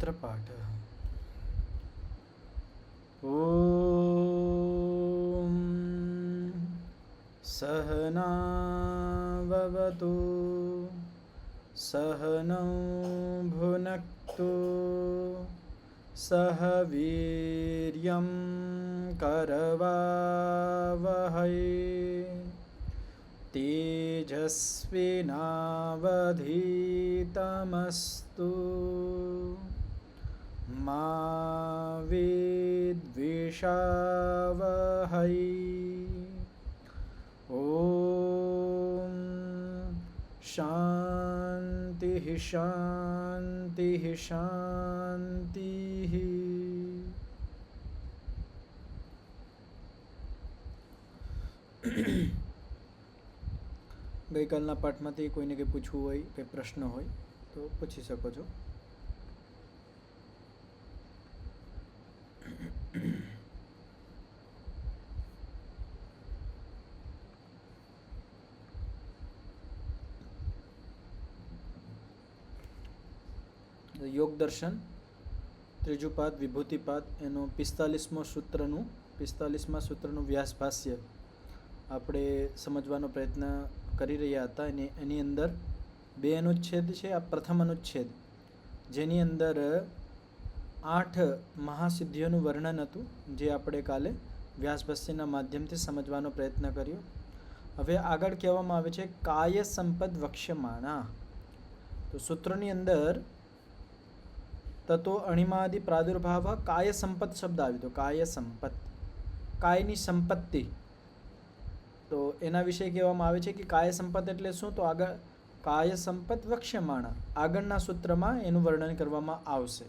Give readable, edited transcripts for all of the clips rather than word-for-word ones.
મંત્રપાઠ. ઓમ સહનાવવતુ સહનૌ ભુનક્તુ સહ વીર્યં કરવાવહૈ તેજસ્વિનાવધીતમસ્તુ મા વિદ્વિષાવહૈ. ઓમ શાંતિ શાંતિ શાંતિ. ગઈકાલના પાઠમાંથી કોઈને કંઈ પૂછવું હોય, કંઈ પ્રશ્ન હોય તો પૂછી શકો છો. યોગ દર્શન ત્રીજું પાદ વિભૂતિપાદ એનો 45મા સૂત્રનું વ્યાસ ભાષ્ય આપણે સમજવાનો પ્રયત્ન કરી રહ્યા હતા. એની અંદર 2 અનુચ્છેદ છે. આ પ્રથમ અનુચ્છેદ જેની અંદર 8 મહાસિદ્ધિઓનું વર્ણન હતું, જે આપણે કાલે વ્યાસ ભાષ્યના માધ્યમથી સમજવાનો પ્રયત્ન કર્યો. હવે આગળ કહેવામાં આવે છે કાય સંપદ વક્ષ્યમાણા. તો સૂત્રની અંદર તતો અણિમાદિ પ્રાદુર્ભાવ કાય સંપત શબ્દ આવ્યો હતો. કાય સંપત, કાયની સંપત્તિ. તો એના વિશે કહેવામાં આવે છે કે કાય સંપત એટલે શું? તો આગળ કાય સંપત વક્ષ્યમાણા આગળના સૂત્રમાં એનું વર્ણન કરવામાં આવશે.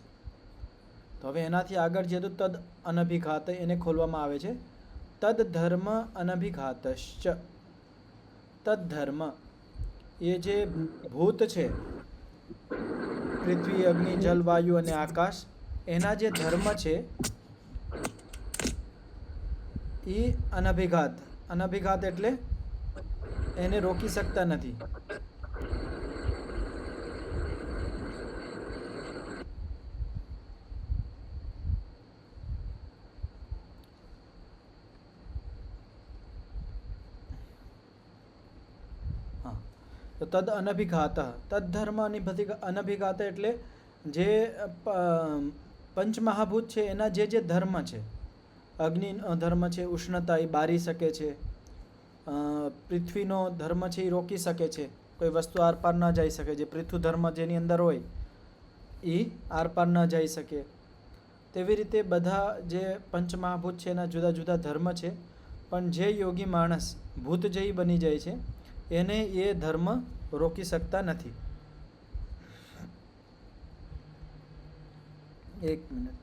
તો હવે એનાથી આગળ જે તદ અનભિઘાત એને ખોલવામાં આવે છે. તદ ધર્મ અનભિઘાતશ્ચ. તદ ધર્મ એ જે ભૂત છે, પૃથ્વી અગ્નિ જલ વાયુ અને આકાશ, એના જે ધર્મ છે એ અનભિઘાત. અનભિઘાત એટલે એને રોકી શકતા નથી. તો તદ અનભિઘાત. તદ ધર્મ અનભિઘાત એટલે જે પંચમહાભૂત છે એના જે ધર્મ છે, અગ્નિ ધર્મ છે, ઉષ્ણતા એ બારી શકે છે, પૃથ્વીનો ધર્મ છે એ રોકી શકે છે, કોઈ વસ્તુ આરપાર ન જઈ શકે. જે પૃથ્વી ધર્મ જેની અંદર હોય એ આરપાર ન જઈ શકે. તેવી રીતે બધા જે પંચમહાભૂત છે એના જુદા જુદા ધર્મ છે. પણ જે યોગી માણસ ભૂતજયી બની જાય છે એને એ ધર્મ રોકી શકતા નથી. એક મિનિટ.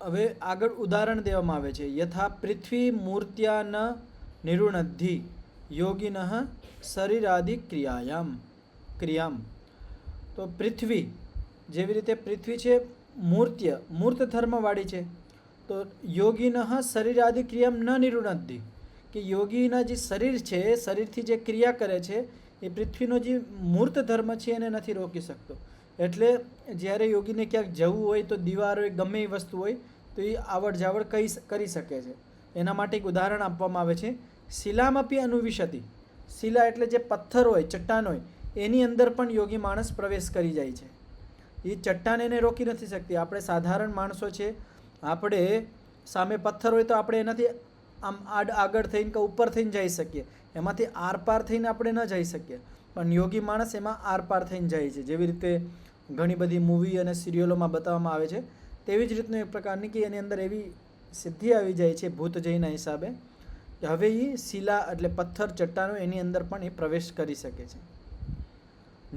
હવે આગળ ઉદાહરણ દેવામાં આવે છે. યથા પૃથ્વી મૂર્ત્યા ન નિરુણદ્ધિ યોગિનઃ શરીરાદિ ક્રિયામ. તો પૃથ્વી, જેવી રીતે પૃથ્વી છે મૂર્ત ધર્મવાળી છે, તો યોગિનઃ શરીરાદિ ક્રિયામ ન નિરુણદ્ધિ, કે યોગીના જે શરીર છે, શરીરથી જે ક્રિયા કરે છે એ પૃથ્વીનો જે મૂર્ત ધર્મ છે એને નથી રોકી શકતો. એટલે જ્યારે યોગીને ક્યાંક જવું હોય તો દીવાર હોય, ગમે એ વસ્તુ હોય તો એ આવડ જાવડ કરી શકે છે. એના માટે એક ઉદાહરણ આપવામાં આવે છે. શિલામપી અનુવિશતિ. શિલા એટલે જે પથ્થર હોય, ચટ્ટાન હોય, એની અંદર પણ યોગી માણસ પ્રવેશ કરી જાય છે. એ ચટ્ટાન એને રોકી નથી શકતી. આપણે સાધારણ માણસો છે, આપણે સામે પથ્થર હોય તો આપણે એનાથી આમ આગળ થઈને કે ઉપર થઈને જઈ શકીએ, એમાંથી આરપાર થઈને આપણે ન જઈ શકીએ. પણ યોગી માણસ એમાં આરપાર થઈને જાય છે. જેવી રીતે ઘણી બધી મૂવી અને સિરિયલોમાં બતાવવામાં આવે છે, તેવી જ રીતનું એક પ્રકારની કે એની અંદર એવી સિદ્ધિ આવી જાય છે ભૂતજયના હિસાબે કે હવે એ શિલા એટલે પથ્થર ચટ્ટાનો એની અંદર પણ એ પ્રવેશ કરી શકે છે.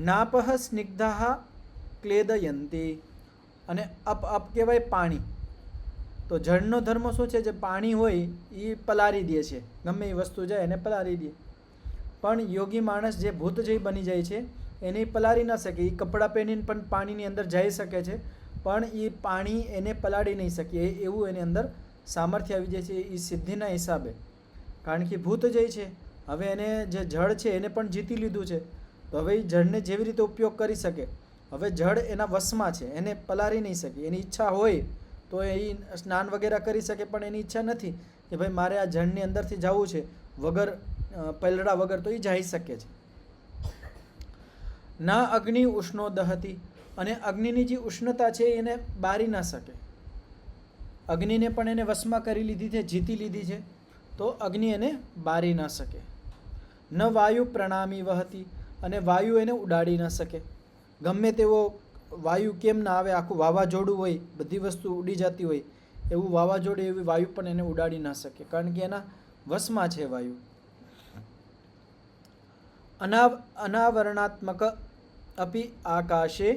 નાપહ સ્નિગ્ધા ક્લેદયંતી. અને અપ કહેવાય પાણી. તો જળનો ધર્મ શું છે? જે પાણી હોય એ પલારી દે છે, ગમે એ વસ્તુ જાય એને પલારી દે. પણ યોગી માણસ જે ભૂતજય બની જાય છે એને પલારી ન શકે. એ કપડાં પહેરીને પણ પાણીની અંદર જઈ શકે છે, પણ એ પાણી એને પલાળી નહીં શકે. એવું એની અંદર સામર્થ્ય આવી જાય છે એ સિદ્ધિના હિસાબે. કારણ કે ભૂતજય છે હવે એને જે જળ છે એને પણ જીતી લીધું છે, તો હવે એ જળને જેવી રીતે ઉપયોગ કરી શકે, હવે જળ એના વશમાં છે, એને પલારી નહીં શકે. એની ઈચ્છા હોય તો એ સ્નાન વગેરે કરી શકે, પણ એની ઈચ્છા નથી કે ભાઈ મારે આ જળની અંદરથી જવું છે વગર પલળા વગર, તો એ જઈ શકે છે. ના અગ્નિ ઉષ્ણો દહતી, અને અગ્નિની જે ઉષ્ણતા છે એને બારી ના શકે. અગ્નિને પણ એને વશમાં કરી લીધી છે, જીતી લીધી છે, તો અગ્નિ એને બારી ના શકે. ન વાયુ પ્રણામી વહતી, અને વાયુ એને ઉડાડી ન શકે. ગમે તેવો વાયુ કેમ ના આવે, આખું વાવાઝોડું હોય, બધી વસ્તુ ઉડી જતી હોય, એવું વાવાઝોડું એવી વાયુ પણ એને ઉડાડી ના શકે, કારણ કે એના વશમાં છે વાયુ. અનાવરણાત્મક અપી આકાશે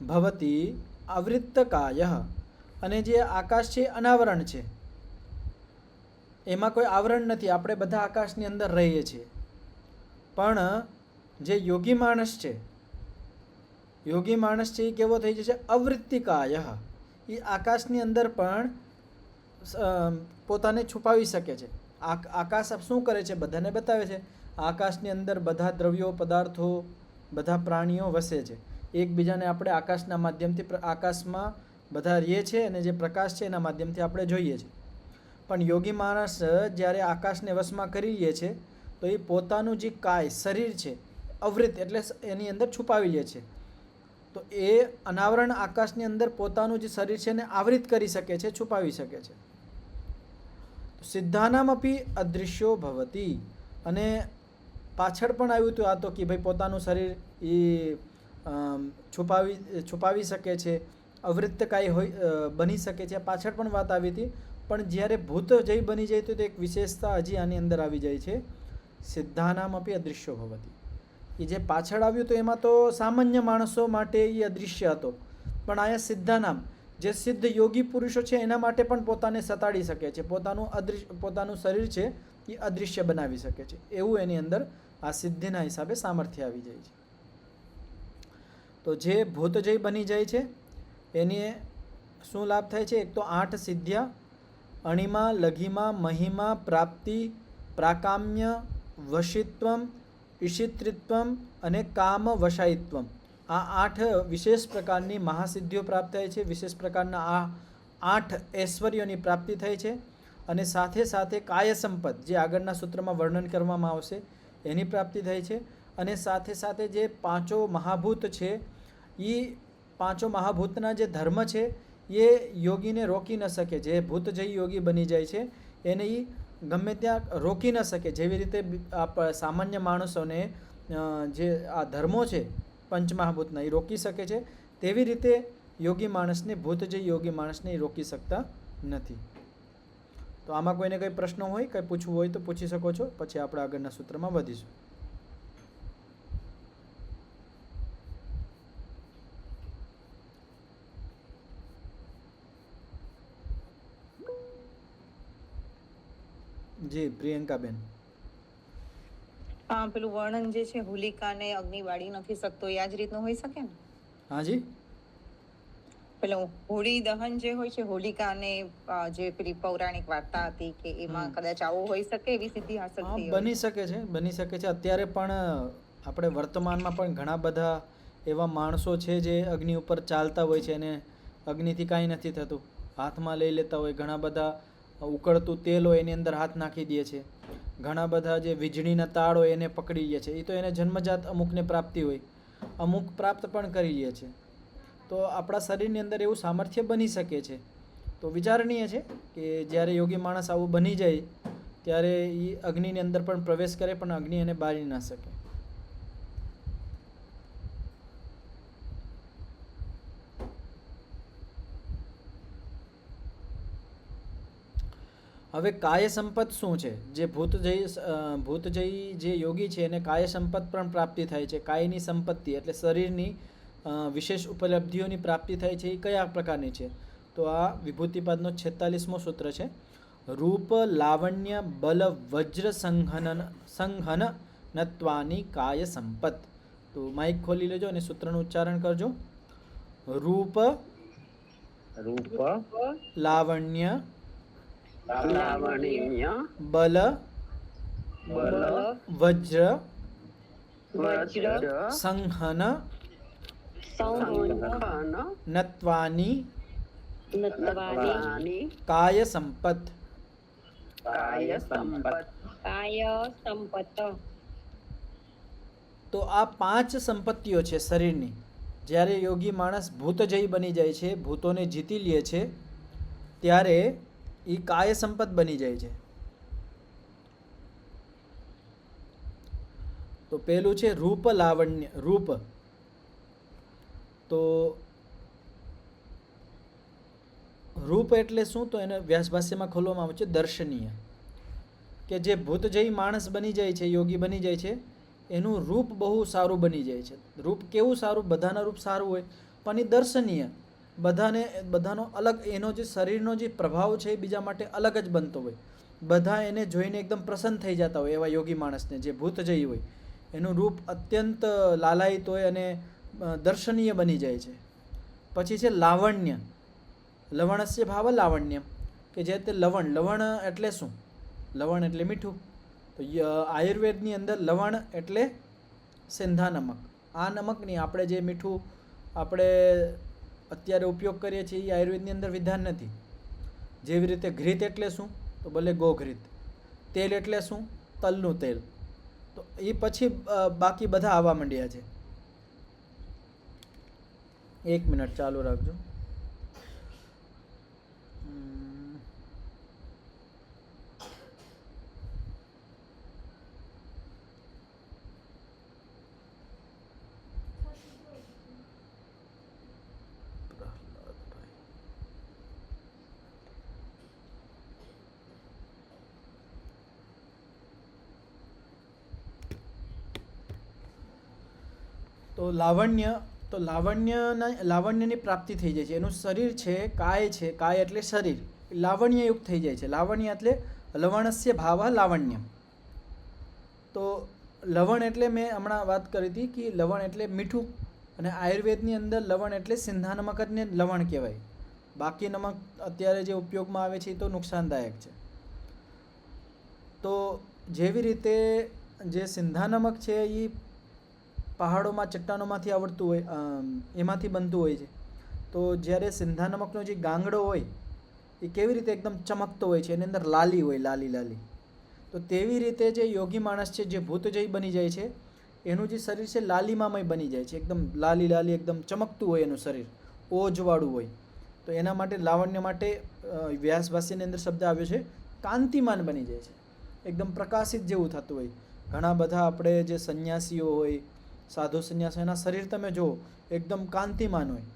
ભવતી આવૃત્તકાય, અને જે આકાશ છે અનાવરણ છે, એમાં કોઈ આવરણ નથી, આપણે બધા આકાશની અંદર રહીએ છીએ. પણ જે યોગી માણસ છે, યોગી માણસ છે એ કેવો થઈ જશે? અવૃત્તિકાય, એ આકાશની અંદર પણ પોતાને છુપાવી શકે છે. આકાશ શું કરે છે? બધાને બતાવે છે. આકાશની અંદર બધા દ્રવ્યો, પદાર્થો, બધા પ્રાણીઓ વસે છે. એકબીજાને આપણે આકાશના માધ્યમથી, આકાશમાં બધા રહીએ છીએ, અને જે પ્રકાશ છે એના માધ્યમથી આપણે જોઈએ છીએ. પણ યોગી માણસ જ્યારે આકાશને વશમાં કરી લે છે, તો એ પોતાનું જે કાય શરીર છે અવૃત એટલે એની અંદર છુપાવી લે છે. તો એ અનાવરણ આકાશની અંદર પોતાનું જે શરીર છે એને આવૃત કરી શકે છે, છુપાવી શકે છે. સિદ્ધાનામ અપી અદૃશ્યો ભવતી, અને પાછળ પણ આવ્યું હતું આ તો કે ભાઈ પોતાનું શરીર એ છુપાવી શકે છે, અવૃત્તકાય હોય બની શકે છે, પાછળ પણ વાત આવી હતી. પણ જ્યારે ભૂત જય બની જાય તો એક વિશેષતા હજી આની અંદર આવી જાય છે, સિદ્ધાનામ અપી અદૃશ્યો ભવતી. એ જે પાછળ આવ્યું તો એમાં તો સામાન્ય માણસો માટે એ અદૃશ્ય હતો, પણ અહીંયા સિદ્ધાનામ જે સિદ્ધ યોગી પુરુષો છે એના માટે પણ પોતાને સતાડી શકે છે, પોતાનું શરીર છે એ અદૃશ્ય બનાવી શકે છે, એવું એની અંદર આ સિદ્ધિના હિસાબે સામર્થ્ય આવી જાય છે. તો જે ભૂતજય બની જાય છે એની શું લાભ થાય છે? એક તો 8 સિદ્ધ્યા, અણિમા, લઘિમા, મહિમા, પ્રાપ્તિ, પ્રાકામ્ય, વશિત્વમ, ઈશિત્રિત્વમ અને કામ વશાયિત્વમ, આ 8 વિશેષ પ્રકારની મહાસિદ્ધિઓ પ્રાપ્ત થાય છે. વિશેષ પ્રકારના આ 8 ઐશ્વર્યોની પ્રાપ્તિ થાય છે. અને સાથે સાથે કાય સંપદ, જે આગળના સૂત્રમાં વર્ણન કરવામાં આવશે, એની પ્રાપ્તિ થાય છે. અને સાથે સાથે જે 5 મહાભૂત છે, એ 5 મહાભૂતના જે ધર્મ છે એ યોગીને રોકી ન શકે. જે ભૂતજય યોગી બની જાય છે એને એ ગમે ત્યાં રોકી ન શકે. જેવી રીતે સામાન્ય માણસોને જે આ ધર્મો છે પંચમહાભૂતના એ રોકી શકે છે, તેવી રીતે યોગી માણસને, ભૂતજય યોગી માણસને એ રોકી શકતા નથી. તો આમાં કોઈને કંઈ પ્રશ્નો હોય, કંઈ પૂછવું હોય તો પૂછી શકો છો, પછી આપણે આગળના સૂત્રમાં વધીશું. જી પ્રિયંકાબેન. પેલું વર્ણન જે છે હોલિકાને અગ્નિ બાળી નથી શકતો, એ આ જ રીતનું હોઈ શકે ને? હાજી, પેલું હોળી દહન જે હોય છે, હોલિકાને જે પેલી પૌરાણિક વાર્તા હતી કે એમાં કદાચ આવું હોઈ શકે, એવી સિદ્ધિ હાંસલ થઈ હોય. બની શકે છે, બની શકે છે. અત્યારે પણ આપણે વર્તમાનમાં પણ ઘણા બધા એવા માણસો છે જે અગ્નિ ઉપર ચાલતા હોય છે અને અગ્નિથી કાંઈ નથી થતું, હાથમાં લઈ લેતા હોય. ઘણા બધા ઉકળતું તેલ હોય એની અંદર હાથ નાખી દે છે. ઘણા બધા જે વીજળીના તાર હોય એને પકડી લે છે. એ તો એને જન્મજાત અમુકને પ્રાપ્તિ હોય, અમુક પ્રાપ્ત પણ કરી લે છે. તો આપણા શરીરની અંદર એવું સામર્થ્ય બની શકે છે. તો વિચારણીય છે કે જ્યારે યોગી માણસ આવું બની જાય ત્યારે એ અગ્નિની અંદર પણ પ્રવેશ કરે, પણ અગ્નિ એને બાળી ના શકે. હવે કાય સંપત શું છે? જે ભૂતજય જે યોગી છે એને કાય સંપત પણ પ્રાપ્તિ થાય છે. કાયની સંપત્તિ એટલે શરીરની વિશેષ ઉપલબ્ધિઓની પ્રાપ્તિ થાય છે. એ કયા પ્રકારની છે? તો આ વિભૂતિપાદનો 46મો સૂત્ર છે. રૂપ, લાવણ્ય, બલ, વજ્ર, સંહન નત્વાની કાય સંપત. તો માઇક ખોલી લેજો અને સૂત્રનું ઉચ્ચારણ કરજો. રૂપ, લાવણ્ય, લાવણ્ય, બલ, બલ વજ્ર વજ્ર સંહન સંહન નત્વાની નત્વાની કાય સંપત. કાય સંપત. તો આ 5 સંપત્તિઓ છે શરીરની. જ્યારે યોગી માણસ ભૂતજય બની જાય છે, ભૂતોને જીતી લે છે, ત્યારે એ કાય સંપત બની જાય છે. તો પેલું છે રૂપ લાવણ્ય. રૂપ તો રૂપ એટલે શું? તો એને વ્યાસ ભાષ્યમાં ખોલવામાં આવે છે દર્શનીય. કે જે ભૂતજય માણસ બની જાય છે, યોગી બની જાય છે, એનું રૂપ બહુ સારું બની જાય છે. રૂપ કેવું સારું? બધાના રૂપ સારું હોય, પણ એ દર્શનીય, બધાનો અલગ, એનો જે શરીરનો જે પ્રભાવ છે એ બીજા માટે અલગ જ બનતો હોય. બધા એને જોઈને એકદમ પ્રસન્ન થઈ જતા હોય. એવા યોગી માણસને, જે ભૂતજય હોય, એનું રૂપ અત્યંત લાલાયિત હોય અને દર્શનીય બની જાય છે. પછી છે લાવણ્ય. લવણસ્ય ભાવ લાવણ્યમ, કે જે તે લવણ. લવણ એટલે શું? લવણ એટલે મીઠું. તો આયુર્વેદની અંદર લવણ એટલે સિંધા નમક. આ નમક નહીં, આપણે જે મીઠું આપણે અત્યારે ઉપયોગ કરીએ છીએ એ આયુર્વેદની અંદર વિધાન નથી. જેવી રીતે ઘૃત એટલે શું? તો ભલે ગોઘૃત. તેલ એટલે શું? તલનું તેલ. તો એ પછી બાકી બધા આવવા માંડ્યા છે. 1 મિનિટ ચાલુ રાખજો. તો લાવણ્યની પ્રાપ્તિ થઈ જાય છે. એનું શરીર છે, કાય છે, કાય એટલે શરીર, લાવણ્યયુક્ત થઈ જાય છે. લાવણ્ય એટલે લવણસ્ય ભાવ લાવણ્ય. તો લવણ એટલે મેં હમણાં વાત કરી હતી કે લવણ એટલે મીઠું, અને આયુર્વેદની અંદર લવણ એટલે સિંધા નમક જ ને લવણ કહેવાય. બાકી નમક અત્યારે જે ઉપયોગમાં આવે છે એ તો નુકસાનદાયક છે. તો જેવી રીતે જે સિંધા નમક છે એ પહાડોમાં, ચટ્ટાનોમાંથી આવડતું હોય, એમાંથી બનતું હોય છે. તો જ્યારે સિંધા નમકનો જે ગાંગડો હોય એ કેવી રીતે એકદમ ચમકતો હોય છે, એની અંદર લાલી હોય, લાલી. તો તેવી રીતે જે યોગી માણસ છે, જે ભૂતજય બની જાય છે, એનું જે શરીર છે લાલીમામય બની જાય છે. એકદમ લાલી એકદમ ચમકતું હોય એનું શરીર, ઓજવાળું હોય. તો એના માટે લાવણ્ય માટે વ્યાસ ભાષ્યની અંદર શબ્દ આવ્યો છે કાંતિમાન બની જાય છે. એકદમ પ્રકાશિત જેવું થતું હોય. ઘણા બધા આપણે જે સંન્યાસીઓ હોય, સાધુ સંન્યાસ, એના શરીર તમે જુઓ એકદમ કાંતિમાન હોય.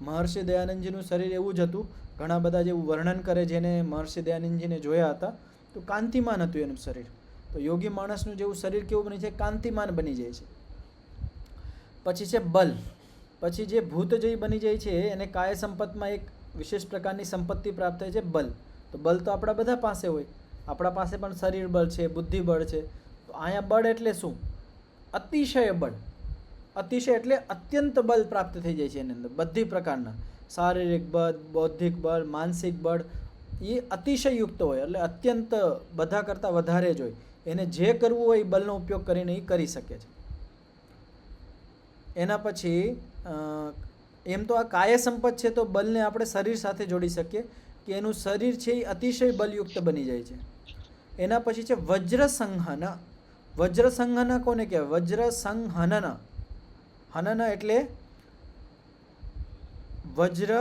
મહર્ષિ દયાનંદજીનું શરીર એવું જ હતું. ઘણા બધા જેવું વર્ણન કરે, જેને મહર્ષિ દયાનંદજીને જોયા હતા, તો કાંતિમાન હતું એનું શરીર. તો યોગી માણસનું જેવું શરીર કેવું બની જાય? કાંતિમાન બની જાય છે. પછી છે બલ. પછી જે ભૂતજય બની જાય છે એને કાય સંપતમાં એક વિશેષ પ્રકારની સંપત્તિ પ્રાપ્ત થાય છે, બલ. તો બલ તો આપણા બધા પાસે હોય. આપણા પાસે પણ શરીર બળ છે, બુદ્ધિ બળ છે. તો અહીંયા બળ એટલે શું? અતિશય બળ. અતિશય એટલે અત્યંત બળ પ્રાપ્ત થઈ જાય છે એની અંદર. બધી પ્રકારના શારીરિક બળ, બૌદ્ધિક બળ, માનસિક બળ એ અતિશયયુક્ત હોય. એટલે અત્યંત બધા કરતાં વધારે જ હોય. એને જે કરવું હોય એ બલનો ઉપયોગ કરીને એ કરી શકે છે. એના પછી એમ તો આ કાય સંપત છે, તો બલને આપણે શરીર સાથે જોડી શકીએ કે એનું શરીર છે એ અતિશય બલયુક્ત બની જાય છે. એના પછી છે વજ્ર સંહન. વજ્ર સંહન કોને કહેવાય? વજ્ર સંહનન. હનન એટલે વજ્ર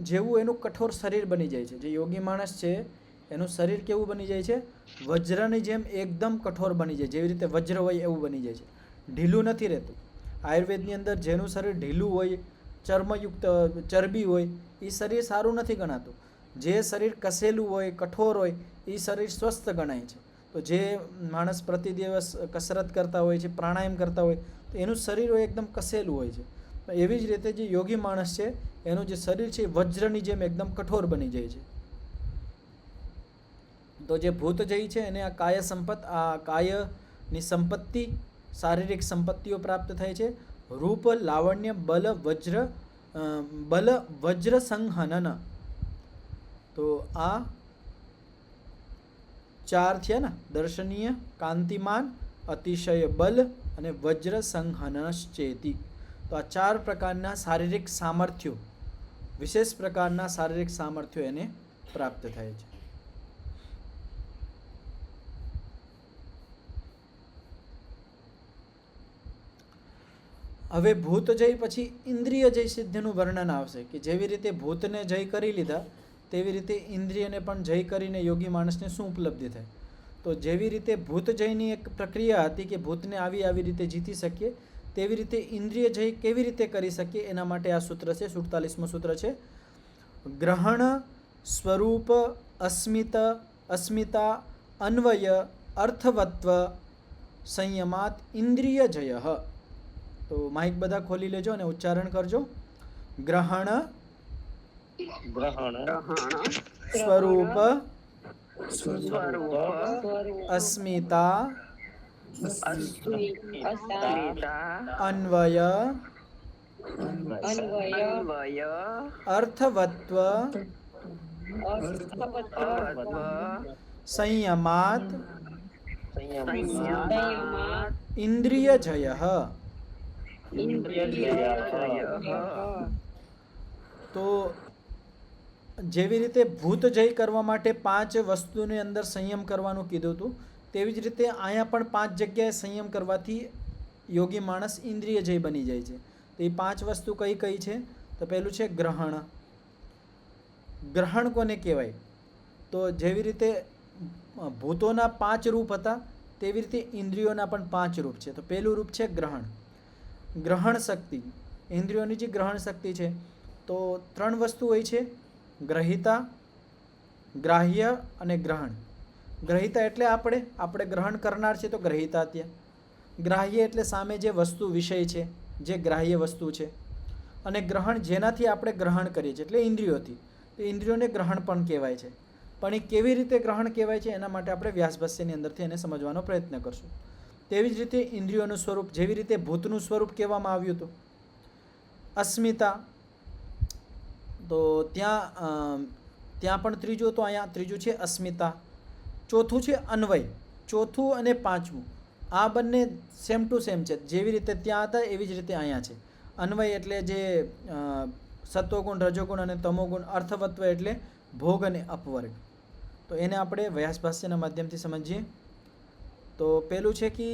જેવું એનું કઠોર શરીર બની જાય છે. જે યોગી માણસ છે એનું શરીર કેવું બની જાય છે? વજ્રની જેમ એકદમ કઠોર બની જાય. જેવી રીતે વજ્ર હોય એવું બની જાય છે. ઢીલું નથી રહેતું. આયુર્વેદની અંદર જેનું શરીર ઢીલું હોય, ચર્મયુક્ત, ચરબી હોય, એ શરીર સારું નથી ગણાતું. જે શરીર કસેલું હોય, કઠોર હોય, એ શરીર સ્વસ્થ ગણાય છે. તો જે માણસ પ્રતિ દિવસ કસરત કરતા હોય છે, પ્રાણાયામ કરતા હોય, તો એનું શરીર હોય એકદમ કસેલું હોય છે. એવી જ રીતે જે યોગી માણસ છે એનું જે શરીર છે વજ્રની જેમ એકદમ કઠોર બની જાય છે. તો જે ભૂતજય છે એને આ કાય સંપત, આ કાયની સંપત્તિ, શારીરિક સંપત્તિઓ પ્રાપ્ત થાય છે. રૂપ, લાવણ્ય, બલ, વજ્ર, સંહનન. તો આ ચાર થયા ને, દર્શનીય, કાંતિમાન, અતિશય બલ અને વજ્ર સંહનશ્ચેતી. તો આ ચાર પ્રકારના શારીરિક સામર્થ્યો, વિશેષ પ્રકારના શારીરિક સામર્થ્યો એને પ્રાપ્ત થાય છે. હવે ભૂત જય પછી ઇન્દ્રિય જય સિદ્ધિનું વર્ણન આવશે કે જેવી રીતે ભૂતને જય કરી લીધા તેવી રીતે ઇન્દ્રિયને પણ જય કરીને યોગી માણસને શું ઉપલબ્ધિ થાય. તો જેવી રીતે ભૂત જયની એક પ્રક્રિયા હતી કે ભૂતને આવી રીતે જીતી શકીએ, તેવી રીતે ઇન્દ્રિય જય કેવી રીતે કરી શકીએ એના માટે આ સૂત્ર છે. 47મું સૂત્ર છે, ગ્રહણ સ્વરૂપ અસ્મિતા અન્વય અર્થવત્વ સંયમાત ઇન્દ્રિય જય. તો માઇક બધા ખોલી લેજો અને ઉચ્ચારણ કરજો. ગ્રહણ સ્વરૂપ અસ્મિતા અન્વય અર્થવત્વ સંયમાત ઇન્દ્રિય જય. તો જેવી રીતે ભૂત જય કરવા માટે 5 વસ્તુની અંદર સંયમ કરવાનું કીધું હતું, તેવી જ રીતે અહીંયા પણ 5 જગ્યાએ સંયમ કરવાથી યોગી માણસ ઇન્દ્રિય જય બની જાય છે. તો એ 5 વસ્તુ કઈ કઈ છે? તો પહેલું છે ગ્રહણ. ગ્રહણ કોને કહેવાય? તો જેવી રીતે ભૂતોના 5 રૂપ હતા તેવી રીતે ઇન્દ્રિયોના પણ 5 રૂપ છે. તો પહેલું રૂપ છે ગ્રહણ. ગ્રહણ શક્તિ, ઇન્દ્રિયોની જે ગ્રહણ શક્તિ છે, તો 3 વસ્તુ હોય છે, ગ્રહિતા, ગ્રાહ્ય અને ગ્રહણ. ગ્રહિતા એટલે આપણે ગ્રહણ કરનાર છે તો ગ્રહિતા ત્યાં. ગ્રાહ્ય એટલે સામે જે વસ્તુ વિષય છે, જે ગ્રાહ્ય વસ્તુ છે. અને ગ્રહણ જેનાથી આપણે ગ્રહણ કરીએ છીએ એટલે ઇન્દ્રિયોથી, તો ઇન્દ્રિયોને ગ્રહણ પણ કહેવાય છે. પણ એ કેવી રીતે ગ્રહણ કહેવાય છે એના માટે આપણે વ્યાસભાષ્યની અંદરથી એને સમજવાનો પ્રયત્ન કરશું. તેવી જ રીતે ઇન્દ્રિયોનું સ્વરૂપ, જેવી રીતે ભૂતનું સ્વરૂપ કહેવામાં આવ્યું હતું અસ્મિતા, તો ત્યાં પણ ત્રીજું, તો અહીંયા ત્રીજું છે અસ્મિતા. ચોથું છે અન્વય. ચોથું અને પાંચમું આ બંને સેમ ટુ સેમ છે, જેવી રીતે ત્યાં હતા એવી જ રીતે અહીંયા છે. અન્વય એટલે જે સત્વગુણ, રજોગુણ અને તમોગુણ. અર્થવત્વ એટલે ભોગ અને અપવર્ગ. તો એને આપણે વ્યાસભાષ્યના માધ્યમથી સમજીએ. તો પેલું છે કે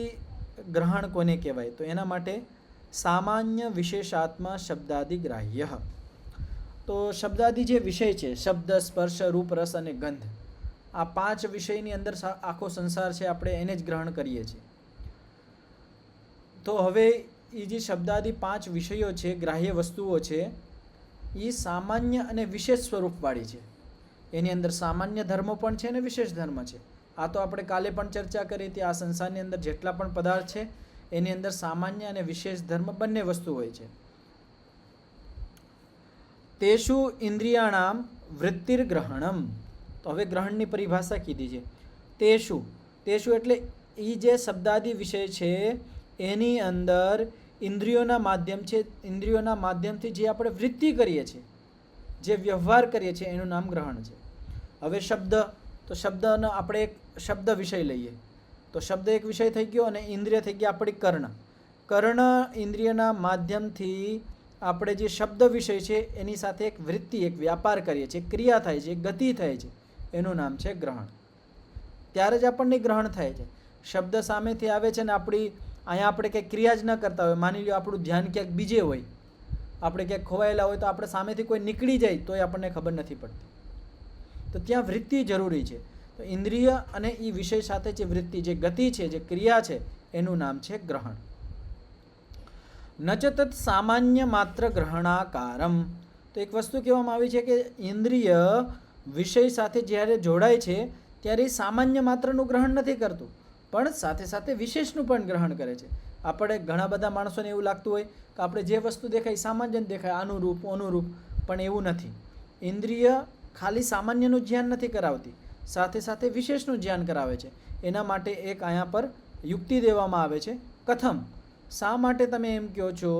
ગ્રહણ કોને કહેવાય? તો એના માટે સામાન્ય વિશેષાત્મા શબ્દાદિ ગ્રાહ્ય. તો શબ્દાદિ જે વિષય છે, શબ્દ, સ્પર્શ, રૂપ, રસ અને ગંધ, આ 5 વિષયની અંદર આખો સંસાર છે, આપણે એને જ ગ્રહણ કરીએ છીએ. તો હવે એ જે શબ્દાદિ 5 વિષયો છે, ગ્રાહ્ય વસ્તુઓ છે, એ સામાન્ય અને વિશેષ સ્વરૂપવાળી છે. એની અંદર સામાન્ય ધર્મો પણ છે અને વિશેષ ધર્મ છે. આ તો આપણે કાલે પણ ચર્ચા કરી હતી. આ સંસારની અંદર જેટલા પણ પદાર્થ છે એની અંદર સામાન્ય અને વિશેષ ધર્મ બંને વસ્તુ હોય છે. તેષુ ઇન્દ્રિયાણામ વૃત્તિર્ગ્રહણમ. તો હવે ગ્રહણની પરિભાષા કીધી છે. તેષુ એટલે એ જે શબ્દાદિ વિષય છે એની અંદર ઇન્દ્રિયોના માધ્યમથી જે આપણે વૃત્તિ કરીએ છીએ, જે વ્યવહાર કરીએ છીએ એનું નામ ગ્રહણ છે. હવે શબ્દ, તો શબ્દનો આપણે એક શબ્દ વિષય લઈએ તો શબ્દ એક વિષય થઈ ગયો અને ઇન્દ્રિય થઈ ગયા આપણી કર્ણ. કર્ણ ઇન્દ્રિયના માધ્યમથી આપણે જે શબ્દ વિષય છે એની સાથે એક વૃત્તિ, એક વ્યાપાર કરીએ છીએ, ક્રિયા થાય છે, ગતિ થાય છે, એનું નામ છે ગ્રહણ. ત્યારે જ આપણને ગ્રહણ થાય છે. શબ્દ સામેથી આવે છે ને અહીંયા આપણે કંઈક ક્રિયા જ ન કરતા હોય, માની લો આપણું ધ્યાન ક્યાંક બીજે હોય, આપણે ક્યાંક ખોવાયેલા હોય, તો આપણે સામેથી કોઈ નીકળી જાય તો એ આપણને ખબર નથી પડતી. તો ત્યાં વૃત્તિ જરૂરી છે. તો ઇન્દ્રિય અને એ વિષય સાથે જે વૃત્તિ, જે ગતિ છે, જે ક્રિયા છે, એનું નામ છે ગ્રહણ. નચ તત્ સામાન્ય માત્ર ગ્રહણાકારમ. તો એક વસ્તુ કહેવામાં આવી છે કે ઇન્દ્રિય વિષય સાથે જ્યારે જોડાય છે ત્યારે સામાન્ય માત્રનું ગ્રહણ નથી કરતું, પણ સાથે સાથે વિશેષનું પણ ગ્રહણ કરે છે. આપણે ઘણા બધા માણસોને એવું લાગતું હોય કે આપણે જે વસ્તુ દેખાય સામાન્ય દેખાય, આનું રૂપ ઓનું રૂપ, પણ એવું નથી. ઇન્દ્રિય ખાલી સામાન્યનું ધ્યાન નથી કરાવતી, સાથે સાથે વિશેષનું ધ્યાન કરાવે છે. એના માટે એક અહીંયા પર યુક્તિ દેવામાં આવે છે. કથમ, શા માટે તમે એમ કહો છો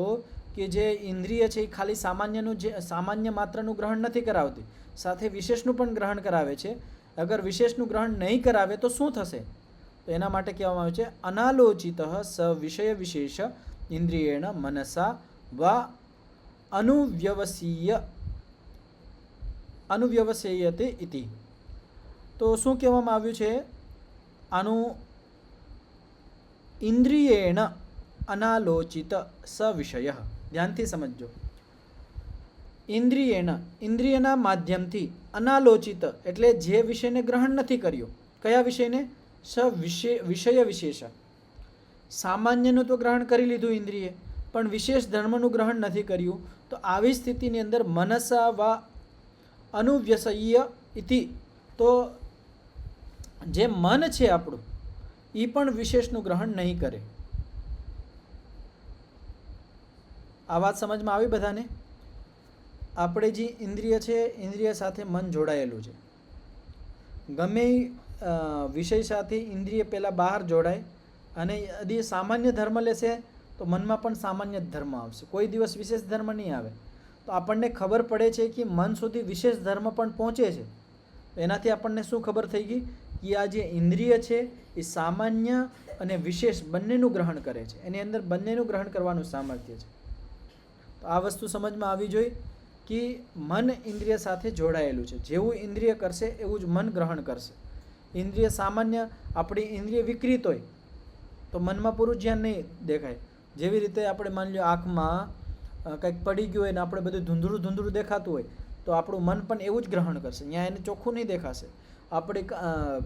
કે જે ઇન્દ્રિય છે એ ખાલી સામાન્ય માત્રનું ગ્રહણ નથી કરાવતી, સાથે વિશેષનું પણ ગ્રહણ કરાવે છે? અગર વિશેષનું ગ્રહણ નહીં કરાવે તો શું થશે? તો એના માટે કહેવામાં આવ્યું છે અનાલોચિત સ વિષય વિશેષ ઇન્દ્રિયેણ મનસા વા અનુવ્યવસેયતે ઇતિ. તો શું કહેવામાં આવ્યું છે? આનું ઇન્દ્રિયેણ અનાલોચિત સ વિષય, ધ્યાનથી સમજજો. ઇન્દ્રિયેણ, ઇન્દ્રિયના માધ્યમથી, અનાલોચિત એટલે જે વિષયને ગ્રહણ નથી કર્યું. કયા વિષયને? વિષય વિશેષ. સામાન્યનું તો ગ્રહણ કરી લીધું ઇન્દ્રિય, પણ વિશેષ ધર્મનું ગ્રહણ નથી કર્યું. તો આવી સ્થિતિની અંદર મનસા વા અનુવ્યસય ઇતિ, તો જે મન છે આપણું એ પણ વિશેષનું ગ્રહણ નહીં કરે. આ વાત સમજમાં આવી બધાને? આપણે જે ઇન્દ્રિય છે, ઇન્દ્રિય સાથે મન જોડાયેલું છે. ગમે વિષય સાથે ઇન્દ્રિય પહેલાં બહાર જોડાય, અને यदि સામાન્ય ધર્મ લેશે તો મનમાં પણ સામાન્ય ધર્મ આવશે, કોઈ દિવસ વિશેષ ધર્મ નહીં આવે. તો આપણને ખબર પડે છે કે મન સુધી વિશેષ ધર્મ પણ પહોંચે છે. એનાથી આપણને શું ખબર થઈ ગઈ કે આ જે ઇન્દ્રિય છે એ સામાન્ય અને વિશેષ બંનેનું ગ્રહણ કરે છે, એની અંદર બંનેનું ગ્રહણ કરવાનું સામર્થ્ય છે. તો આ વસ્તુ સમજમાં આવી જોઈએ કે મન ઇન્દ્રિય સાથે જોડાયેલું છે. જેવું ઇન્દ્રિય કરશે એવું જ મન ગ્રહણ કરશે. ઇન્દ્રિય સામાન્ય, આપણી ઇન્દ્રિય વિકૃત હોય તો મનમાં પૂરું ધ્યાન નહીં દેખાય. જેવી રીતે આપણે માની લો આંખમાં કંઈક પડી ગયું હોય ને આપણે બધું ધૂંધળું ધૂંધળું દેખાતું હોય તો આપણું મન પણ એવું જ ગ્રહણ કરશે, ત્યાં એને ચોખ્ખું નહીં દેખાશે. આપણે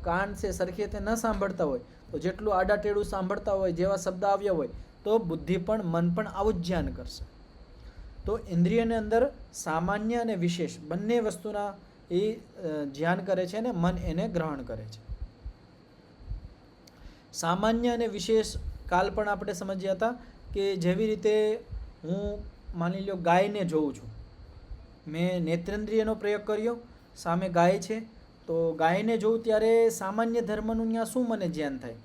કાન છે સરખી રીતે ન સાંભળતા હોય તો જેટલું આડાટેડું સાંભળતા હોય, જેવા શબ્દ આવ્યા હોય તો બુદ્ધિ પણ મન પણ આવું જ ધ્યાન કરશે. તો ઇન્દ્રિયની અંદર સામાન્ય અને વિશેષ બંને વસ્તુના એ ધ્યાન કરે છે અને મન એને ગ્રહણ કરે છે. સામાન્ય અને વિશેષ કાલ પણ આપણે સમજ્યા હતા કે જેવી રીતે હું માની લો ગાયને જોઉં છું, મેં નેત્રેન્દ્રિયનો પ્રયોગ કર્યો, સામે ગાય છે, તો ગાયને જોઉં ત્યારે સામાન્ય ધર્મનું ત્યાં શું મને ધ્યાન થાય?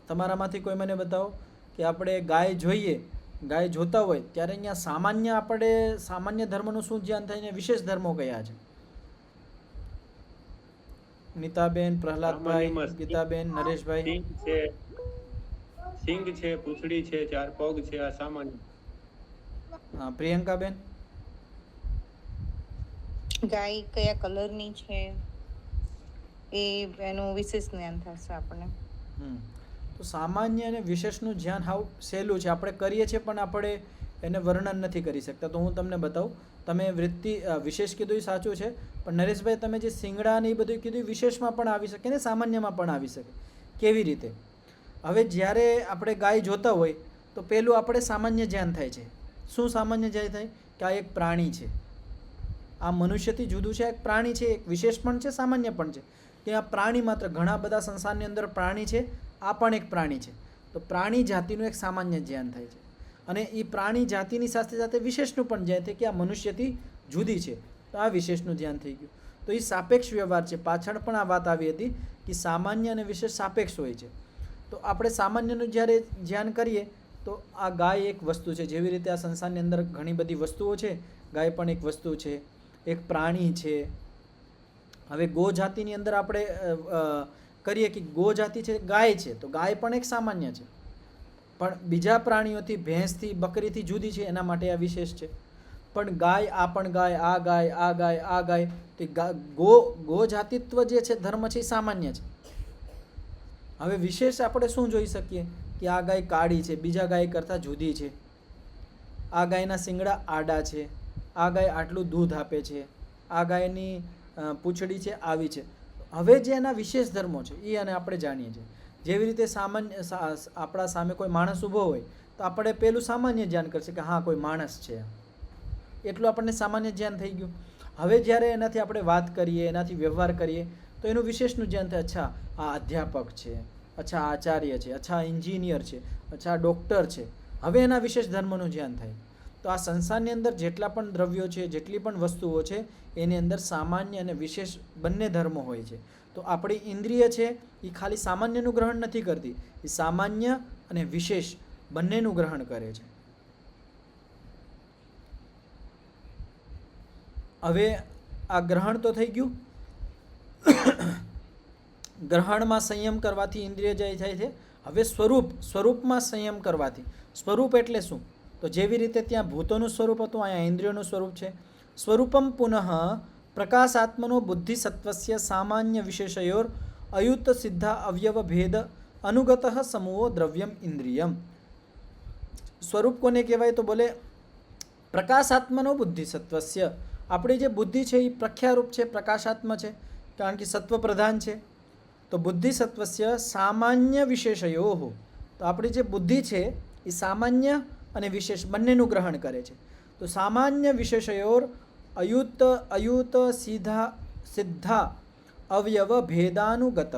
તમારામાંથી કોઈ મને બતાવો કે આપણે ગાય જોઈએ, ગાય જોતા હોય ત્યારે અહીંયા સામાન્ય આપણે સામાન્ય ધર્મનું શું ધ્યાન થાય ને વિશેષ ધર્મો કયા છે? નીતાબેન, પ્રહલાદભાઈ, ગીતાબેન, નરેશભાઈ. સિંગ છે, પૂંછડી છે, 4 પગ છે, આ સામાન્ય. હા, પ્રિયંકાબેન. ગાય કયા કલરની છે એ એનું વિશેષ જ્ઞાન થશે આપણને. તો સામાન્ય અને વિશેષનું ધ્યાન હાવ સહેલું છે, આપણે કરીએ છીએ પણ આપણે એને વર્ણન નથી કરી શકતા. તો હું તમને બતાવું. તમે વૃત્તિ વિશેષ કીધું એ સાચું છે, પણ નરેશભાઈ તમે જે સિંગડા ને એ બધું કીધું વિશેષમાં પણ આવી શકે ને સામાન્યમાં પણ આવી શકે. કેવી રીતે? હવે જ્યારે આપણે ગાય જોતા હોય તો પહેલું આપણે સામાન્ય ધ્યાન થાય છે. શું સામાન્ય ધ્યાન થાય? કે આ એક પ્રાણી છે, આ મનુષ્યથી જુદું છે, એક પ્રાણી છે, એક વિશેષ પણ છે, સામાન્ય પણ છે. કે આ પ્રાણી માત્ર, ઘણા બધા સંસારની અંદર પ્રાણી છે, આ પણ એક પ્રાણી છે. તો પ્રાણી જાતિનું એક સામાન્ય ધ્યાન થાય છે, અને એ પ્રાણી જાતિની સાથે સાથે વિશેષનું પણ ધ્યાન થાય કે આ મનુષ્યથી જુદી છે, તો આ વિશેષનું ધ્યાન થઈ ગયું. તો એ સાપેક્ષ વ્યવહાર છે. પાછળ પણ આ વાત આવી હતી કે સામાન્ય અને વિશેષ સાપેક્ષ હોય છે. તો આપણે સામાન્યનું જ્યારે ધ્યાન કરીએ તો આ ગાય એક વસ્તુ છે. જેવી રીતે આ સંસારની અંદર ઘણી બધી વસ્તુઓ છે, ગાય પણ એક વસ્તુ છે, એક પ્રાણી છે. હવે ગો જાતિની અંદર આપણે કરીએ કે ગો જાતિ છે, ગાય છે, તો ગાય પણ એક સામાન્ય છે, પણ બીજા પ્રાણીઓથી, ભેંસથી, બકરીથી જુદી છે, એના માટે આ વિશેષ છે. પણ ગાય, આ પણ ગાય, આ ગાય, આ ગાય, આ ગાય, તો ગો જાતિત્વ જે છે ધર્મ છે એ સામાન્ય છે. હવે વિશેષ આપણે શું જોઈ શકીએ કે આ ગાય કાળી છે, બીજા ગાય કરતાં જુદી છે, આ ગાયના શિંગડા આડા છે, આ ગાય આટલું દૂધ આપે છે, આ ગાયની પૂંછડી છે આવી છે. હવે જે એના વિશેષ ધર્મો છે એ અને આપણે જાણીએ છીએ. જેવી રીતે સામાન્ય આપણા સામે કોઈ માણસ ઊભો હોય તો આપણે પેલું સામાન્ય ધ્યાન કરશે કે હા કોઈ માણસ છે, એટલું આપણને સામાન્ય ધ્યાન થઈ ગયું. હવે જ્યારે એનાથી આપણે વાત કરીએ, એનાથી વ્યવહાર કરીએ તો એનું વિશેષનું ધ્યાન થાય. અચ્છા આ અધ્યાપક છે, અચ્છા આચાર્ય છે, અચ્છા એન્જિનિયર છે, અચ્છા ડૉક્ટર છે. હવે એના વિશેષ ધર્મનું ધ્યાન થાય. તો આ સંસારની અંદર જેટલા પણ દ્રવ્યો છે, જેટલી પણ વસ્તુઓ છે, એની અંદર સામાન્ય અને વિશેષ બંને ધર્મો હોય છે. તો આપણી ઇન્દ્રિય છે એ ખાલી સામાન્યનું ગ્રહણ નથી કરતી, એ સામાન્ય અને વિશેષ બંનેનું ગ્રહણ કરે છે. હવે આ ગ્રહણ તો થઈ ગયું. ગ્રહણમાં સંયમ કરવાથી ઇન્દ્રિય જય થાય છે. હવે સ્વરૂપમાં સંયમ કરવાથી, સ્વરૂપ એટલે શું? તો જેવી રીતે ત્યાં ભૂતોનું સ્વરૂપ હતું, અહીંયા ઇન્દ્રિયોનું સ્વરૂપ છે. સ્વરૂપમ પુનઃ પ્રકાશાત્મનો બુદ્ધિસત્વસ્ય સામાન્ય વિશેષયોર અયુત સિદ્ધા અવયવ ભેદ અનુગત સમૂહો દ્રવ્યમ ઇન્દ્રિયમ. સ્વરૂપ કોને કહેવાય? તો બોલે પ્રકાશાત્મનો બુદ્ધિસત્વસ્ય. આપણી જે બુદ્ધિ છે એ પ્રખ્યારૂપ છે, પ્રકાશાત્મ છે, કારણ કે સત્વ પ્રધાન છે. તો બુદ્ધિસત્વસ્ય સામાન્ય વિશેષયો. તો આપણી જે બુદ્ધિ છે એ સામાન્ય અને વિશેષ બંનેનું ગ્રહણ કરે છે. તો સામાન્ય વિશેષયોર અયુત સિદ્ધા અવયવ ભેદાનુગત.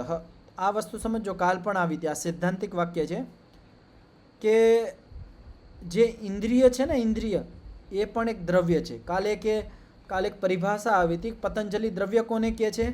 આ વસ્તુ સમજો, કાલ પણ આવી હતી. આ સિદ્ધાંતિક વાક્ય છે કે જે ઇન્દ્રિય છે ને, ઇન્દ્રિય એ પણ એક દ્રવ્ય છે. કાલે એક પરિભાષા આવી હતી. પતંજલિ દ્રવ્ય કોને કહે છે?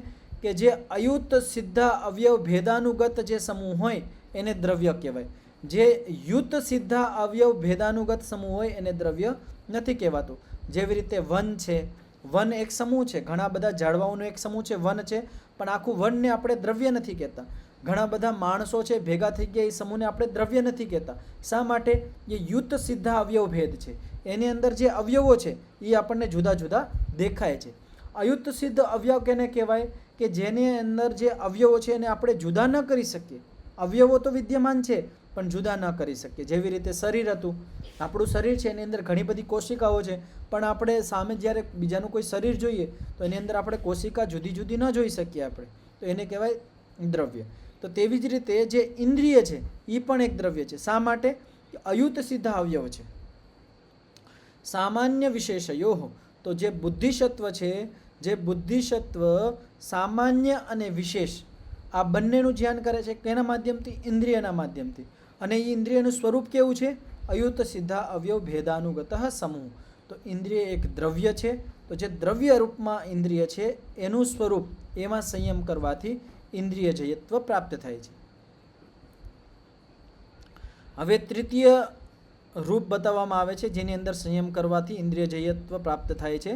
કે જે અયુત સિદ્ધા અવયવ ભેદાનુગત જે સમૂહ હોય એને દ્રવ્ય કહેવાય. જે યુત સિદ્ધા અવયવ ભેદાનુગત સમૂહ હોય એને દ્રવ્ય નથી કહેવાતું. જેવી રીતે વન છે, વન એક સમૂહ છે, ઘણા બધા ઝાડવાઓનો એક સમૂહ છે, વન છે, પણ આખું વનને આપણે દ્રવ્ય નથી કહેતા. ઘણા બધા માણસો છે ભેગા થઈ ગયા, એ સમૂહને આપણે દ્રવ્ય નથી કહેતા. શા માટે? એ યુત સિદ્ધા અવયવ ભેદ છે. એની અંદર જે અવયવો છે એ આપણને જુદા જુદા દેખાય છે. અયુત સિદ્ધ અવયવ કેને કહેવાય? કે જેની અંદર જે અવયવો છે એને આપણે જુદા ન કરી શકીએ. અવયવો તો વિદ્યમાન છે પણ જુદા ન કરી શકીએ. જેવી રીતે શરીર હતું, આપણું શરીર છે, એની અંદર ઘણી બધી કોશિકાઓ છે, પણ આપણે સામે જ્યારે બીજાનું કોઈ શરીર જોઈએ તો એની અંદર આપણે કોશિકા જુદી જુદી ન જોઈ શકીએ આપણે, તો એને કહેવાય દ્રવ્ય. તો તેવી જ રીતે જે ઇન્દ્રિય છે એ પણ એક દ્રવ્ય છે. શા માટે? અયુત સિદ્ધ અવયવ છે. સામાન્ય વિશેષયો. તો જે બુદ્ધિસત્વ છે, જે બુદ્ધિસત્વ સામાન્ય અને વિશેષ આ બંનેનું ધ્યાન કરે છે. કેના માધ્યમથી? ઇન્દ્રિયના માધ્યમથી. અને એ ઇન્દ્રિયનું સ્વરૂપ કેવું છે? અયુત સિદ્ધા અવયવ ભેદાનુગત સમૂહ. તો ઇન્દ્રિય એક દ્રવ્ય છે. તો જે દ્રવ્ય રૂપમાં ઇન્દ્રિય છે એનું સ્વરૂપ, એમાં સંયમ કરવાથી ઇન્દ્રિય જયત્વ પ્રાપ્ત થાય છે. હવે તૃતીય રૂપ બતાવવામાં આવે છે જેની અંદર સંયમ કરવાથી ઇન્દ્રિય જયત્વ પ્રાપ્ત થાય છે.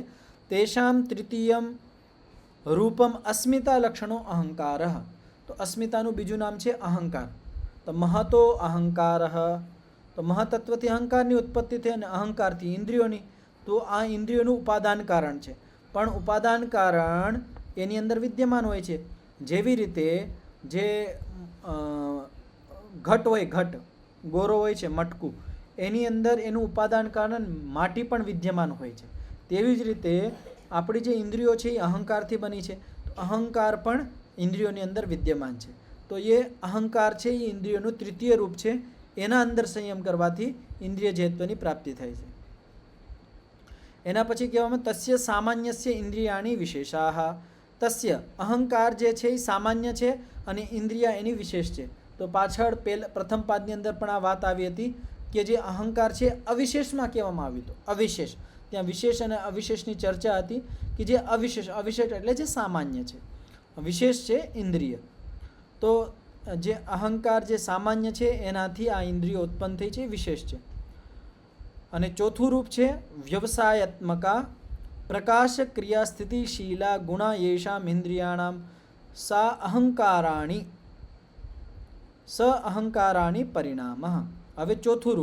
તેષામ તૃતીયમ રૂપમ અસ્મિતા લક્ષણો અહંકાર. તો અસ્મિતાનું બીજું નામ છે અહંકાર. તો મહતો અહંકાર. તો મહતત્વથી અહંકારની ઉત્પત્તિ થઈ અને અહંકારથી ઇન્દ્રિયોની. તો આ ઇન્દ્રિયોનું ઉપાદાન કારણ છે, પણ ઉપાદાન કારણ એની અંદર વિદ્યમાન હોય છે. જેવી રીતે જે ઘટ હોય, ઘટ ગોરો હોય છે, મટકું, એની અંદર એનું ઉપાદાન કારણ માટી પણ વિદ્યમાન હોય છે. તેવી જ રીતે આપણી જે ઇન્દ્રિયો છે એ અહંકારથી બની છે. તો અહંકાર પણ ઇન્દ્રિયોની અંદર વિદ્યમાન છે. તો એ અહંકાર છે એ ઇન્દ્રિયોનું તૃતીય રૂપ છે. એના અંદર સંયમ કરવાથી ઇન્દ્રિય જયત્વની પ્રાપ્તિ થાય છે. એના પછી કહેવામાં તસ્ય સામાન્યસ્ય ઇન્દ્રિયાણી વિશેષાહ. તસ્ય અહંકાર જે છે એ સામાન્ય છે અને ઇન્દ્રિયા એની વિશેષ છે. તો પાછળ પ્રથમ પાદની અંદર પણ આ વાત આવી હતી કે જે અહંકાર છે અવિશેષમાં કહેવામાં આવ્યું હતું. અવિશેષ, ત્યાં વિશેષ અને અવિશેષની ચર્ચા હતી કે જે અવિશેષ, અવિશેષ એટલે જે સામાન્ય છે, વિશેષ છે ઇન્દ્રિય. તો જે અહંકાર જે સામાન્ય છે એનાથી આ ઇન્દ્રિયો ઉત્પન્ન થઈ છે, વિશેષ છે. અને ચોથું રૂપ છે વ્યવસાયાત્મકા પ્રકાશ ક્રિયા સ્થિતિશીલા ગુણા યેષામ ઇન્દ્રિયાણામ સા અહંકારાણી પરિણામ. હવે ચોથું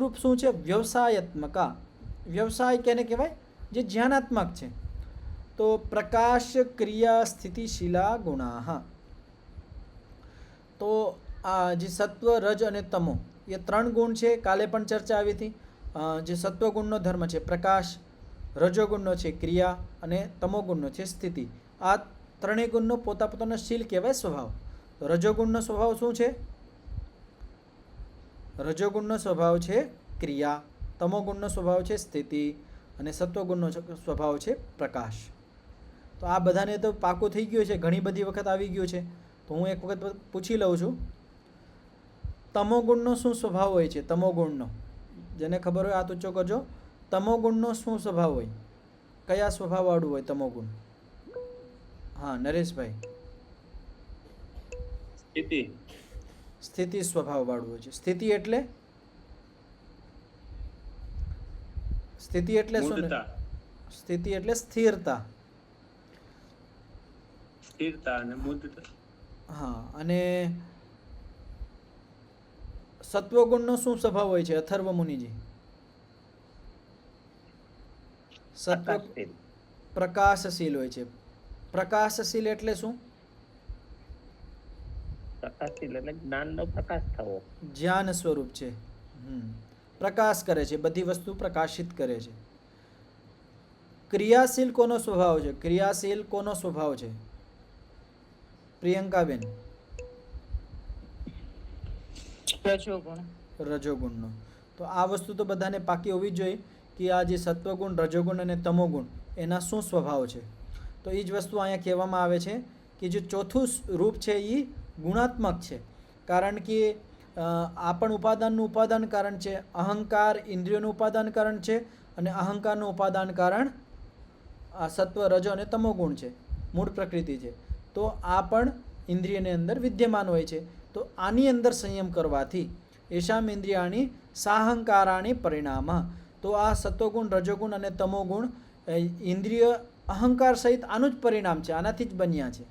રૂપ શું છે? વ્યવસાયાત્મકા. વ્યવસાય કેને કહેવાય? જે જ્ઞાનાત્મક છે. તો પ્રકાશ ક્રિયા સ્થિતિશીલા ગુણા. તો આ જે સત્વ, રજ અને તમો એ 3 ગુણ છે. કાલે પણ ચર્ચા આવી હતી. જે સત્વગુણનો ધર્મ છે પ્રકાશ, રજોગુણનો છે ક્રિયા અને તમોગુણનો છે સ્થિતિ. આ ત્રણેય ગુણનો પોતાનો શીલ કહેવાય, સ્વભાવ. તો રજોગુણનો સ્વભાવ શું છે? રજોગુણનો સ્વભાવ છે ક્રિયા, તમોગુણનો સ્વભાવ છે સ્થિતિ અને સત્વગુણનો સ્વભાવ છે પ્રકાશ. તો આ બધાને તો પાકું થઈ ગયું છે, ઘણી બધી વખત આવી ગયું છે. તો હું એક વખત પૂછી લઉં છું, તમોગુણનો શું સ્વભાવ હોય છે? તમોગુણનો જેને ખબર હોય હાથ ઊંચો કરજો. તમોગુણનો શું સ્વભાવ હોય? કયા સ્વભાવવાળું હોય તમોગુણ? હા, નરેશભાઈ. સ્થિતિ સ્વભાવવાળું હોય છે. સ્થિતિ એટલે શું? સ્થિતિ એટલે સ્થિરતા. સ્થિરતા અને મુદ્દતા. હા, અને સત્વગુણનો શું સ્વભાવ હોય છે અથર્વ મુનિજી? સત્વ પ્રકાશશીલ. પ્રકાશશીલ હોય છે. પ્રકાશશીલ એટલે શું? પ્રકાશશીલ એટલે જ્ઞાનનો પ્રકાશ થવો. જ્ઞાન સ્વરૂપ છે. પ્રકાશ કરે છે, બધી વસ્તુ પ્રકાશિત કરે છે. ક્રિયાશીલ કોનો સ્વભાવ છે? ક્રિયાશીલ કોનો સ્વભાવ છે? પ્રિયંકાબેન. રજોગુણ. રજોગુણનો. તો આ વસ્તુ તો બધાને પાકી હોવી જ જોઈએ કે આ જે સત્વગુણ, રજોગુણ અને તમોગુણ એના શું સ્વભાવ છે. તો એ જ વસ્તુ અહીંયા કહેવામાં આવે છે કે જે ચોથું રૂપ છે એ ગુણાત્મક છે. કારણ કે આ પણ ઉપાદાનનું ઉપાદાન કારણ છે. અહંકાર ઇન્દ્રિયોનું ઉપાદાન કારણ છે અને અહંકારનું ઉપાદાન કારણ આ સત્વ, રજો અને તમોગુણ છે, મૂળ પ્રકૃતિ છે. તો આ પણ ઇન્દ્રિયની અંદર વિદ્યમાન હોય છે. તો આની અંદર સંયમ કરવાથી એશામ ઇન્દ્રિયાણી સાહંકારાણી પરિણામ. તો આ સત્વગુણ, રજોગુણ અને તમોગુણ ઇન્દ્રિય અહંકાર સહિત આનું જ પરિણામ છે, આનાથી જ બન્યા છે.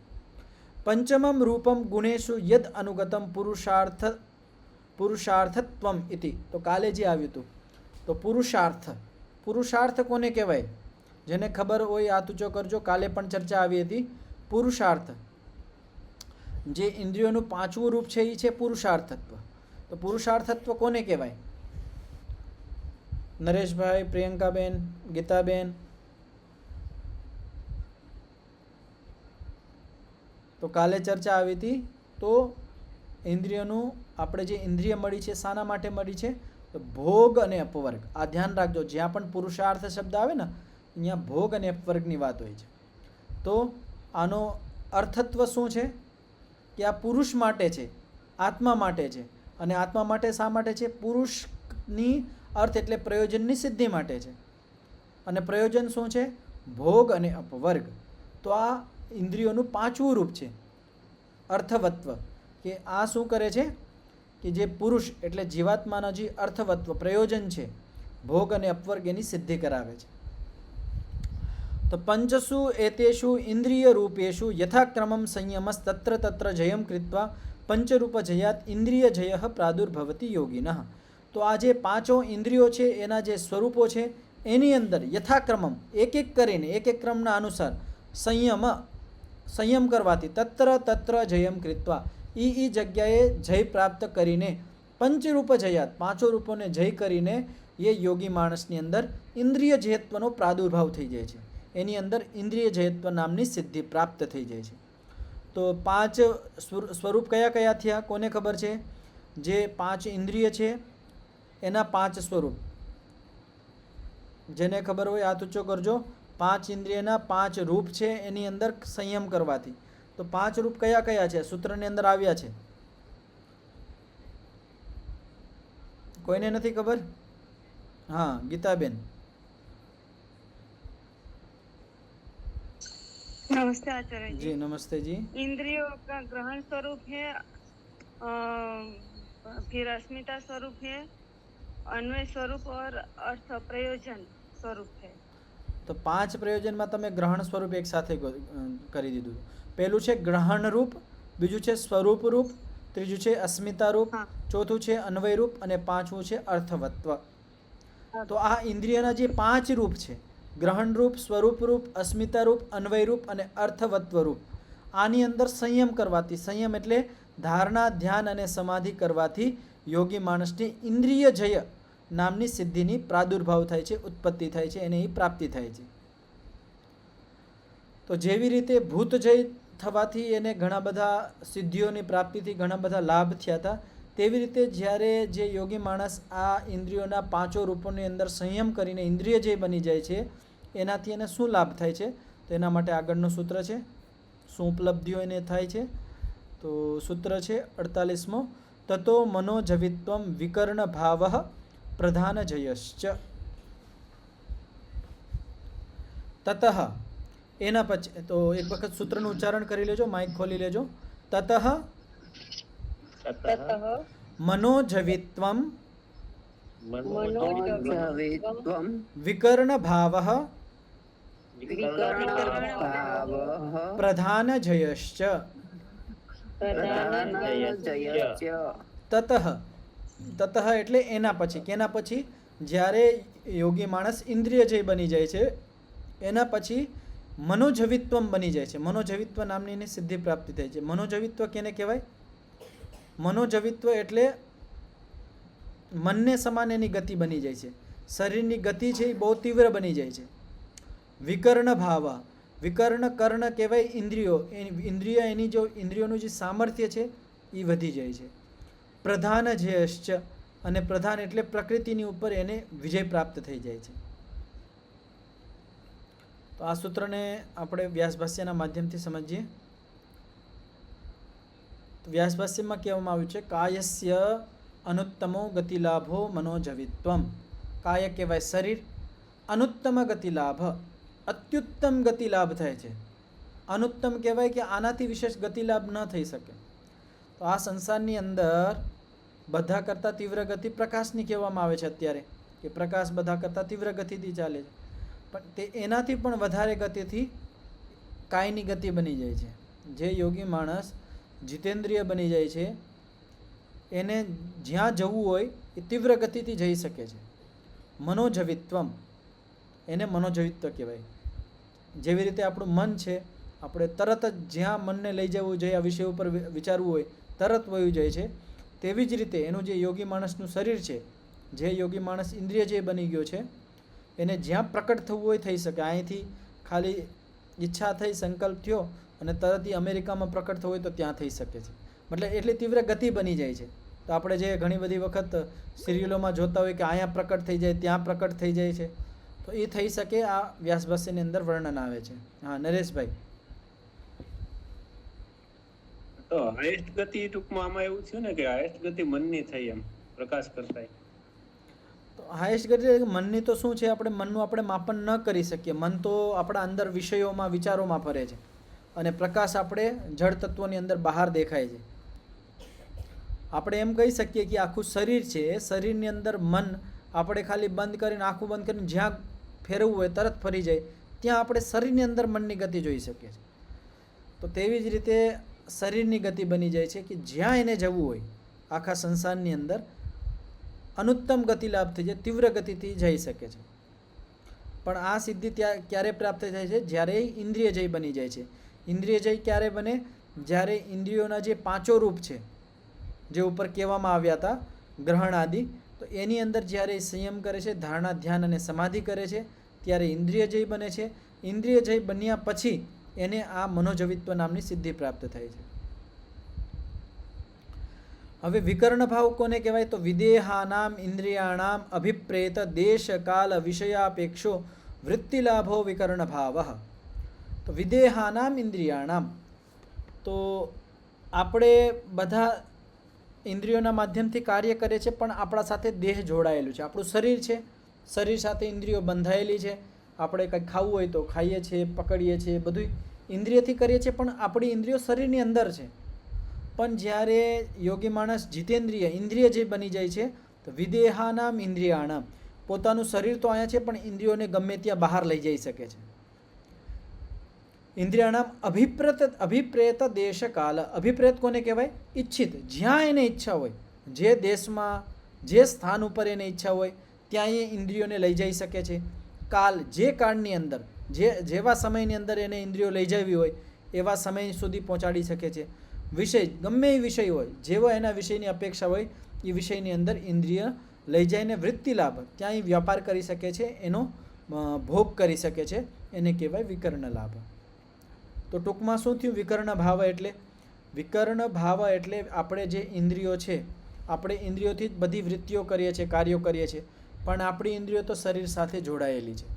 પંચમમ રૂપમ ગુણેશુ યદ અનુગતમ પુરુષાર્થત્વમ ઇતિ. તો કાલે જે આવ્યું હતું તો પુરુષાર્થ કોને કહેવાય? જેને ખબર હોય હાથ ઊંચો કરજો. કાલે પણ ચર્ચા આવી હતી. પુરુષાર્થ, જે ઇન્દ્રિયોનું પાંચમું રૂપ છે એ છે પુરુષાર્થત્વ. તો પુરુષાર્થત્વ કોને કહેવાય? નરેશભાઈ, પ્રિયંકાબેન, ગીતાબેન. તો કાલે ચર્ચા આવી હતી. તો ઇન્દ્રિયોનું આપણે જે ઇન્દ્રિય મળી છે શાના માટે મળી છે? તો ભોગ અને અપવર્ગ. આ ધ્યાન રાખજો, જ્યાં પણ પુરુષાર્થ શબ્દ આવે ને અહીંયા ભોગ અને અપવર્ગની વાત હોય છે. તો આનો અર્થત્વ શું છે કે આ પુરુષ માટે છે, આત્મા માટે છે. અને આત્મા માટે શા માટે છે? પુરુષની અર્થ એટલે પ્રયોજનની સિદ્ધિ માટે છે. અને પ્રયોજન શું છે? ભોગ અને અપવર્ગ. તો આ ઇન્દ્રિયોનું પાંચમું રૂપ છે અર્થવત્વ. કે આ શું કરે છે કે જે પુરુષ એટલે જીવાત્માના જે અર્થવત્વ પ્રયોજન છે, ભોગ અને અપવર્ગ એની સિદ્ધિ કરાવે છે. તો પંચસુ એતેષુ ઇન્દ્રિય રૂપેષુ યથાક્રમમ સંયમસ તત્ર તત્ર જયમ કૃત્વા પંચરૂપ જયાત ઇન્દ્રિય જય પ્રાદુર્ભવતી યોગિનઃ. તો આ જે પાંચો ઇન્દ્રિયો છે એના જે સ્વરૂપો છે એની અંદર યથાક્રમમ એક એક કરીને એક એક ક્રમના અનુસાર સંયમ કરવાથી તત્ર તત્ર જયમ કૃત્વા ઈ જગ્યાએ જય પ્રાપ્ત કરીને પંચરૂપ જયાત પાંચો રૂપોને જય કરીને એ યોગી માણસની અંદર ઇન્દ્રિય જયત્વનો પ્રાદુર્ભાવ થઈ જાય છે. એની અંદર ઇન્દ્રિય જયત્વ નામની સિદ્ધિ પ્રાપ્ત થઈ જાય છે. તો પાંચ સ્વરૂપ કયા કયા થયા? કોને ખબર છે? જે પાંચ ઇન્દ્રિય છે એના પાંચ સ્વરૂપ. જેને ખબર હોય હાથ ઊંચો કરજો. પાંચ ઇન્દ્રિયના પાંચ રૂપ છે એની અંદર સંયમ કરવાથી. તો પાંચ રૂપ કયા કયા છે? સૂત્રની અંદર આવ્યા છે. કોઈને નથી ખબર? હા, ગીતાબેન. नमस्ते आचार्य जी नमस्ते जी. इंद्रियों का ग्रहण स्वरूप है, फिर अस्मिता स्वरूप है, अन्वय स्वरूप और अर्थ प्रयोजन स्वरूप है. તો પાંચ પ્રયોજનમાં તમે ગ્રહણ સ્વરૂપ એક સાથે કરી દીધું. પહેલું છે ગ્રહણ રૂપ, બીજું છે સ્વરૂપ રૂપ, ત્રીજું છે અસ્મિતા રૂપ, ચોથું છે અન્વય રૂપ અને પાંચમું છે અર્થવત્વ. તો આ ઇન્દ્રિયના જે પાંચ રૂપ છે ગ્રહણ રૂપ, સ્વરૂપ રૂપ, અસ્મિતા રૂપ, અન્વય રૂપ અને અર્થવત્વ રૂપ, આની અંદર સંયમ કરવાથી, સંયમ એટલે ધારણા, ધ્યાન અને સમાધિ કરવાથી યોગી માણસની ઇન્દ્રિય જય નામની સિદ્ધિની પ્રાદુર્ભાવ થાય છે, ઉત્પત્તિ થાય છે, એને પ્રાપ્તિ થાય છે. તો જેવી રીતે ભૂત જય થવાથી એને ઘણા બધા સિદ્ધિઓની પ્રાપ્તિથી ઘણા બધા લાભ થયા હતા, તેવી રીતે જ્યારે જે યોગી માણસ આ ઇન્દ્રિયોના પાંચો રૂપોની અંદર સંયમ કરીને ઇન્દ્રિય જય બની જાય છે એનાથી એને શું લાભ થાય છે? તો એના માટે આગળનું સૂત્ર છે, શું ઉપલબ્ધિઓ એને થાય છે? તો સૂત્ર છે 48મો, તતો મનોજવિત્વમ વિકર્ણ ભાવ પ્રધાન જયશ્ચ. તતઃ એના પછી તો એક વખત સૂત્રનું ઉચ્ચારણ કરી લેજો, માઇક ખોલી લેજો. તતઃ મનોજવિત્વમ મનોજવિત્વમ વિકર્ણ ભાવ વિકર્ણભાવઃ પ્રધાનજયશ્ચ પ્રધાનજયશ્ચ તતઃ એટલે એના પછી. કેના પછી? જ્યારે યોગી માણસ ઇન્દ્રિયજય બની જાય છે એના પછી મનોજવિત્વમ બની જાય છે. મનોજવિત્વ નામની એની સિદ્ધિ પ્રાપ્તિ થાય છે. મનોજવિત્વ કેને કહેવાય? મનોજવિત્વ એટલે મનને સમાન એની ગતિ બની જાય છે. શરીરની ગતિ છે એ બહુ તીવ્ર બની જાય છે. વિકર્ણ ભાવ, વિકર્ણ કર્ણ કહેવાય ઇન્દ્રિયો. ઇન્દ્રિય એની જો ઇન્દ્રિયોનું જે સામર્થ્ય છે એ વધી જાય છે. પ્રધાન જયશ્ચ, અને પ્રધાન એટલે પ્રકૃતિની ઉપર એને વિજય પ્રાપ્ત થઈ જાય છે. તો આ સૂત્રને આપણે વ્યાસભાષ્યના માધ્યમથી સમજીએ. વ્યાસભાષ્યમાં કહેવામાં આવ્યું છે કાયસ્ય અનુત્તમો ગતિલાભો મનોજવિત્વમ. કાય કહેવાય શરીર, અનુત્તમ ગતિલાભ અત્યુત્તમ ગતિલાભ થાય છે. અનુત્તમ કહેવાય કે આનાથી વિશેષ ગતિલાભ ન થઈ શકે. તો આ સંસારની અંદર બધા કરતાં તીવ્ર ગતિ પ્રકાશની કહેવામાં આવે છે અત્યારે, કે પ્રકાશ બધા કરતાં તીવ્ર ગતિથી ચાલે છે. પણ તે એનાથી પણ વધારે ગતિથી કાયની ગતિ બની જાય છે. જે યોગી માણસ જીતેન્દ્રિય બની જાય છે એને જ્યાં જવું હોય એ તીવ્ર ગતિથી જઈ શકે છે. મનોજવિત્વમ, એને મનોજવિત્વ કહેવાય. જેવી રીતે આપણું મન છે, આપણે તરત જ જ્યાં મનને લઈ જવું જોઈએ, આ વિષય ઉપર વિચારવું હોય તરત વયું જાય છે. તેવી જ રીતે એનું જે યોગી માણસનું શરીર છે, જે યોગી માણસ ઇન્દ્રિય જે બની ગયો છે, એને જ્યાં પ્રકટ થવું હોય થઈ શકે. અહીંથી ખાલી ઈચ્છા થઈ, સંકલ્પ થયો અને તરત એ અમેરિકામાં પ્રકટ થવું હોય તો ત્યાં થઈ શકે છે. મતલબ એટલી તીવ્ર ગતિ બની જાય છે. તો આપણે જે ઘણી બધી વખત સિરિયલોમાં જોતા હોય કે અહીંયા પ્રકટ થઈ જાય, ત્યાં પ્રકટ થઈ જાય છે, તો એ થઈ શકે. આ વ્યાસભાષ્યની અંદર વર્ણન આવે છે. હા, નરેશભાઈ. તો હાઈએસ્ટ ગતિ ટૂંકમાં આમાં એવું થયું ને કે હાઈએસ્ટ ગતિ મનની થઈ એમ પ્રકાશ કરતા. તો હાઈએસ્ટ ગતિ મનની તો શું છે, આપણે મનનું આપણે માપન ન કરી શકીએ. મન તો આપણા અંદર વિષયોમાં, વિચારોમાં ફરે છે, અને પ્રકાશ આપણે જળ તત્વોની અંદર બહાર દેખાય છે. આપણે એમ કહી શકીએ કે આખું શરીર છે, શરીરની અંદર મન આપણે ખાલી બંધ કરીને, આખું બંધ કરીને જ્યાં ફેરવવું હોય તરત ફરી જાય, ત્યાં આપણે શરીરની અંદર મનની ગતિ જોઈ શકીએ છીએ. તો તેવી જ રીતે શરીરની ગતિ બની જાય છે કે જ્યાં એને જવું હોય આખા સંસારની અંદર અનુત્તમ ગતિ લાભ થઈ જાય, તીવ્ર ગતિથી જઈ શકે છે. પણ આ સિદ્ધિ ક્યારે પ્રાપ્ત થાય છે? જ્યારે ઇન્દ્રિય જય બની જાય છે. ઇન્દ્રિય જય ક્યારે બને? જ્યારે ઇન્દ્રિયોના જે પાંચો રૂપ છે, જે ઉપર કહેવામાં આવ્યા હતા, ગ્રહણ આદિ, તો એની અંદર જ્યારે સંયમ કરે છે, ધારણા, ધ્યાન અને સમાધિ કરે છે, ત્યારે ઇન્દ્રિય જય બને છે. ઇન્દ્રિય જય બન્યા પછી એને આ મનોજવિત્વ નામની સિદ્ધિ પ્રાપ્ત થાય છે. હવે વિકર્ણ ભાવ કોને કહેવાય? તો વિદેહાનામ ઇન્દ્રિયાણામ અભિપ્રેત દેશ કાલ વિષયાપેક્ષો વૃત્તિલાભો વિકર્ણ ભાવ. તો વિદેહાનામ ઇન્દ્રિયાણામ, તો આપણે બધા ઇન્દ્રિયોના માધ્યમથી કાર્ય કરે છે, પણ આપણા સાથે દેહ જોડાયેલું છે. આપણું શરીર છે, શરીર સાથે ઇન્દ્રિયો બંધાયેલી છે. આપણે કંઈક ખાવું હોય તો ખાઈએ છીએ, પકડીએ છીએ, બધું ઇન્દ્રિયથી કરીએ છીએ, પણ આપણી ઇન્દ્રિયો શરીરની અંદર છે. પણ જ્યારે યોગી માણસ જીતેન્દ્રિય, ઇન્દ્રિય જે બની જાય છે, તો વિદેહાનામ ઇન્દ્રિયાણામ, પોતાનું શરીર તો અહીંયા છે પણ ઇન્દ્રિયોને ગમે ત્યાં બહાર લઈ જઈ શકે છે. ઇન્દ્રિયાણામ અભિપ્રેત દેશ કાલ. અભિપ્રેત કોને કહેવાય? ઈચ્છિત, જ્યાં એને ઈચ્છા હોય, જે દેશમાં, જે સ્થાન ઉપર એને ઈચ્છા હોય ત્યાં એ ઇન્દ્રિયોને લઈ જઈ શકે છે. કાલ, જે કાળની અંદર, જેવા સમયની અંદર એને ઇન્દ્રિયો લઈ જવી હોય એવા સમય સુધી પહોંચાડી શકે છે. વિષય, ગમે એ વિષય હોય, જેવો એના વિષયની અપેક્ષા હોય એ વિષયની અંદર ઇન્દ્રિય લઈ જઈને વૃત્તિ લાભ, ત્યાં એ વ્યાપાર કરી શકે છે, એનો ભોગ કરી શકે છે. એને કહેવાય વિકર્ણ લાભ. તો ટૂંકમાં શું થયું? વિકર્ણ ભાવ એટલે, વિકર્ણ ભાવ એટલે આપણે જે ઇન્દ્રિયો છે, આપણે ઇન્દ્રિયોથી જ બધી વૃત્તિઓ કરીએ છીએ, કાર્યો કરીએ છીએ, પણ આપણી ઇન્દ્રિયો તો શરીર સાથે જોડાયેલી છે.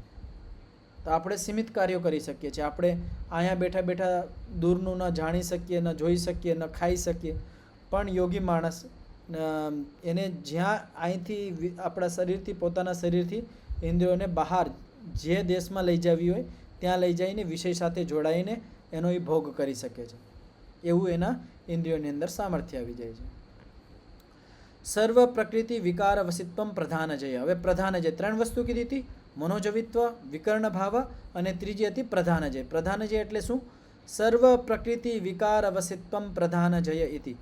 તો આપણે સીમિત કાર્યો કરી શકીએ છીએ. આપણે અહીંયા બેઠા બેઠા દૂરનું ન જાણી શકીએ, ન જોઈ શકીએ, ન ખાઈ શકીએ. પણ યોગી માણસ એને જ્યાં અહીંથી આપણા શરીરથી, પોતાના શરીરથી ઇન્દ્રિયોને બહાર જે દેશમાં લઈ જવી હોય ત્યાં લઈ જઈને વિષય સાથે જોડાઈને એનો એ ભોગ કરી શકે છે. એવું એના ઇન્દ્રિયોની અંદર સામર્થ્ય આવી જાય છે. સર્વ પ્રકૃતિ વિકાર વસિત્વમ પ્રધાન જય. હવે પ્રધાન જય, ત્રણ વસ્તુ કીધી હતી. મનોજવિત્વ, વિકર્ણ ભાવ અને ત્રીજી હતી પ્રધાનજય. પ્રધાનજય એટલે શું? સર્વ પ્રકૃતિ વિકાર અવસિત્વમ પ્રધાનજય ઇતિ.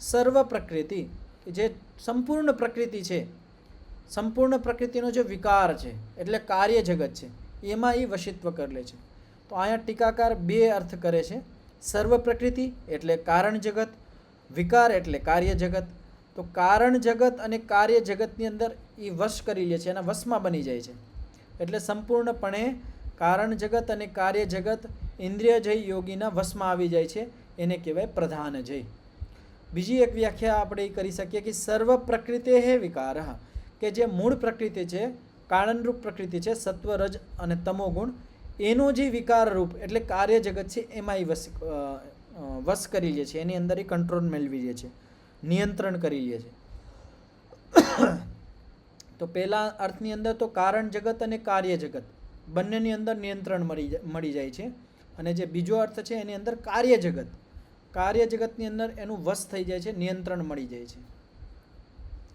સર્વ પ્રકૃતિ જે સંપૂર્ણ પ્રકૃતિ છે, સંપૂર્ણ પ્રકૃતિનો જે વિકાર છે એટલે કાર્ય જગત છે, એમાં એ વશિત્વ કરી લે છે. તો અહીંયા ટીકાકાર બે અર્થ કરે છે. સર્વ પ્રકૃતિ એટલે કારણ જગત, વિકાર એટલે કાર્ય જગત. તો કારણ જગત અને કાર્ય જગતની અંદર એ વશ કરી લે છે, એના વશમાં બની જાય છે. એટલે સંપૂર્ણપણે કારણ જગત અને કાર્ય જગત ઇન્દ્રિયજય યોગીના વશમાં આવી જાય છે, એને કહેવાય પ્રધાનજય. બીજી એક વ્યાખ્યા આપણે એ કરી શકીએ કે સર્વ પ્રકૃતિ હે વિકાર, કે જે મૂળ પ્રકૃતિ છે, કાળનરૂપ પ્રકૃતિ છે, સત્વ, રજ અને તમો ગુણ, એનો જે વિકાર રૂપ એટલે કાર્ય જગત છે એમાં એ વશ કરી લે છે, એની અંદર એ કંટ્રોલ મેળવી લે છે, નિયંત્રણ કરી લે છે. તો પહેલા અર્થની અંદર તો કારણ જગત અને કાર્ય જગત બંનેની અંદર નિયંત્રણ મળી જાય છે. અને જે બીજો અર્થ છે એની અંદર કાર્ય જગતની અંદર એનું વશ થઈ જાય છે, નિયંત્રણ મળી જાય છે,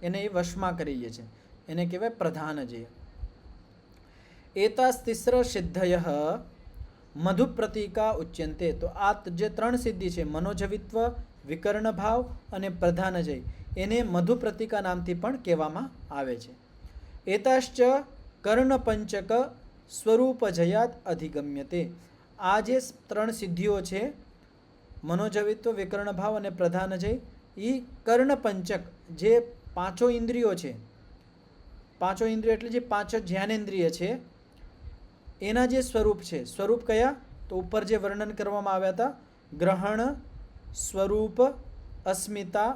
એને એ વશમાં કરી લે છે, એને કહેવાય પ્રધાનજય. એતાસ તિસ્ર સિદ્ધયઃ મધુ પ્રતિકા ઉચ્યંતે. તો આ જે ત્રણ સિદ્ધિ છે, મનોજવિત્વ, વિકર્ણ ભાવ અને પ્રધાનજય, એને મધુ પ્રતિકા નામથી પણ કહેવામાં આવે છે. એતાશ્ચ કર્ણપંચક સ્વરૂપજયાત અધિગમ્યતે. આ જે ત્રણ સિદ્ધિઓ છે, મનોજવિત્વ, વિકર્ણ ભાવ અને પ્રધાનજય, એ કર્ણપંચક જે પાંચો ઇન્દ્રિયો છે, પાંચો ઇન્દ્રિયો એટલે જે પાંચ જ્ઞાનેન્દ્રિય છે, એના જે સ્વરૂપ છે. સ્વરૂપ કયા? તો ઉપર જે વર્ણન કરવામાં આવ્યા હતા, ગ્રહણ, સ્વરૂપ, અસ્મિતા,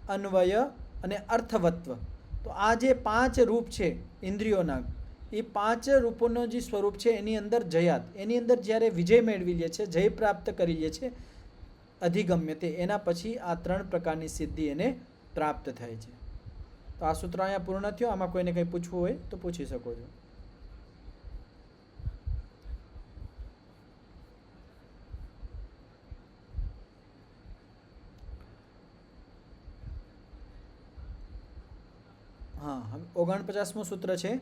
અન્વય અને અર્થવત્વ. તો આ જે પાંચ રૂપ છે ઇન્દ્રિયોના, એ પાંચ રૂપોનો જે સ્વરૂપ છે એની અંદર જયાત, એની અંદર જ્યારે વિજય મેળવી લે છે, જય પ્રાપ્ત કરી લે છે, અધિગમ્ય તે, એના પછી આ ત્રણ પ્રકારની સિદ્ધિ એને પ્રાપ્ત થાય છે. તો આ સૂત્ર અહીંયા પૂર્ણ થયો. આમાં કોઈને કંઈ પૂછવું હોય તો પૂછી શકો છો. હા, 49મું સૂત્ર છે,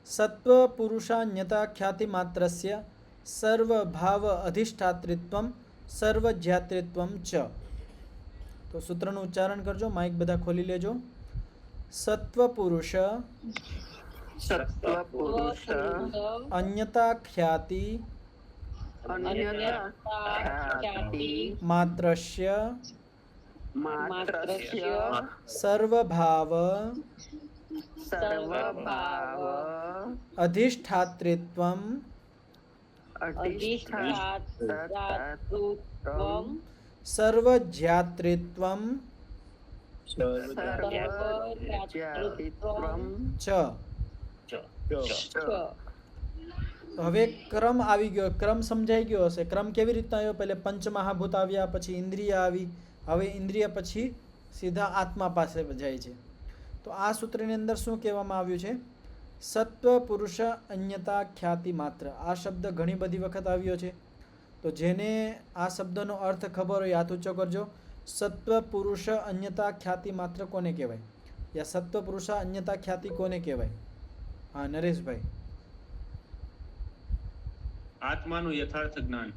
સત્વ પુરુષાન્યતા ખ્યાતિ માત્રસ્ય સર્વભાવ અધિષ્ઠાત્રિત્વમ સર્વજ્ઞાત્રિત્વમ ચ. તો સૂત્રનું ઉચ્ચારણ કરજો, માઇક બધા ખોલી લેજો. સત્વ પુરુષ અન્યતા ખ્યાતિ માત્રસ્ય સર્વભાવ અધિષ્ઠાત્રિત્વમ સર્વજ્ઞાત્રિત્વમ ચ. તો હવે ક્રમ આવી ગયો, ક્રમ સમજાઈ ગયો હશે. ક્રમ કેવી રીતના આવ્યો? પહેલે પંચમહાભૂત આવ્યા, પછી ઇન્દ્રિય આવી, હવે ઇન્દ્રિય પછી સીધા આત્મા પાસે જાય છે. તો આ સૂત્રની અંદર શું કહેવામાં આવ્યું છે? સત્વ પુરુષ અન્યતા ખ્યાતિ માત્ર. આ શબ્દ ઘણી બધી વખત આવ્યો છે. તો જેને આ શબ્દનો અર્થ ખબર હોય હાથ ઊંચો કરજો. સત્વ પુરુષ અન્યતા ખ્યાતિ માત્ર કોને કહેવાય? યા સત્વ પુરુષ અન્યતા ખ્યાતિ કોને કહેવાય? હા, નરેશભાઈ. આત્માનું યથાર્થ જ્ઞાન.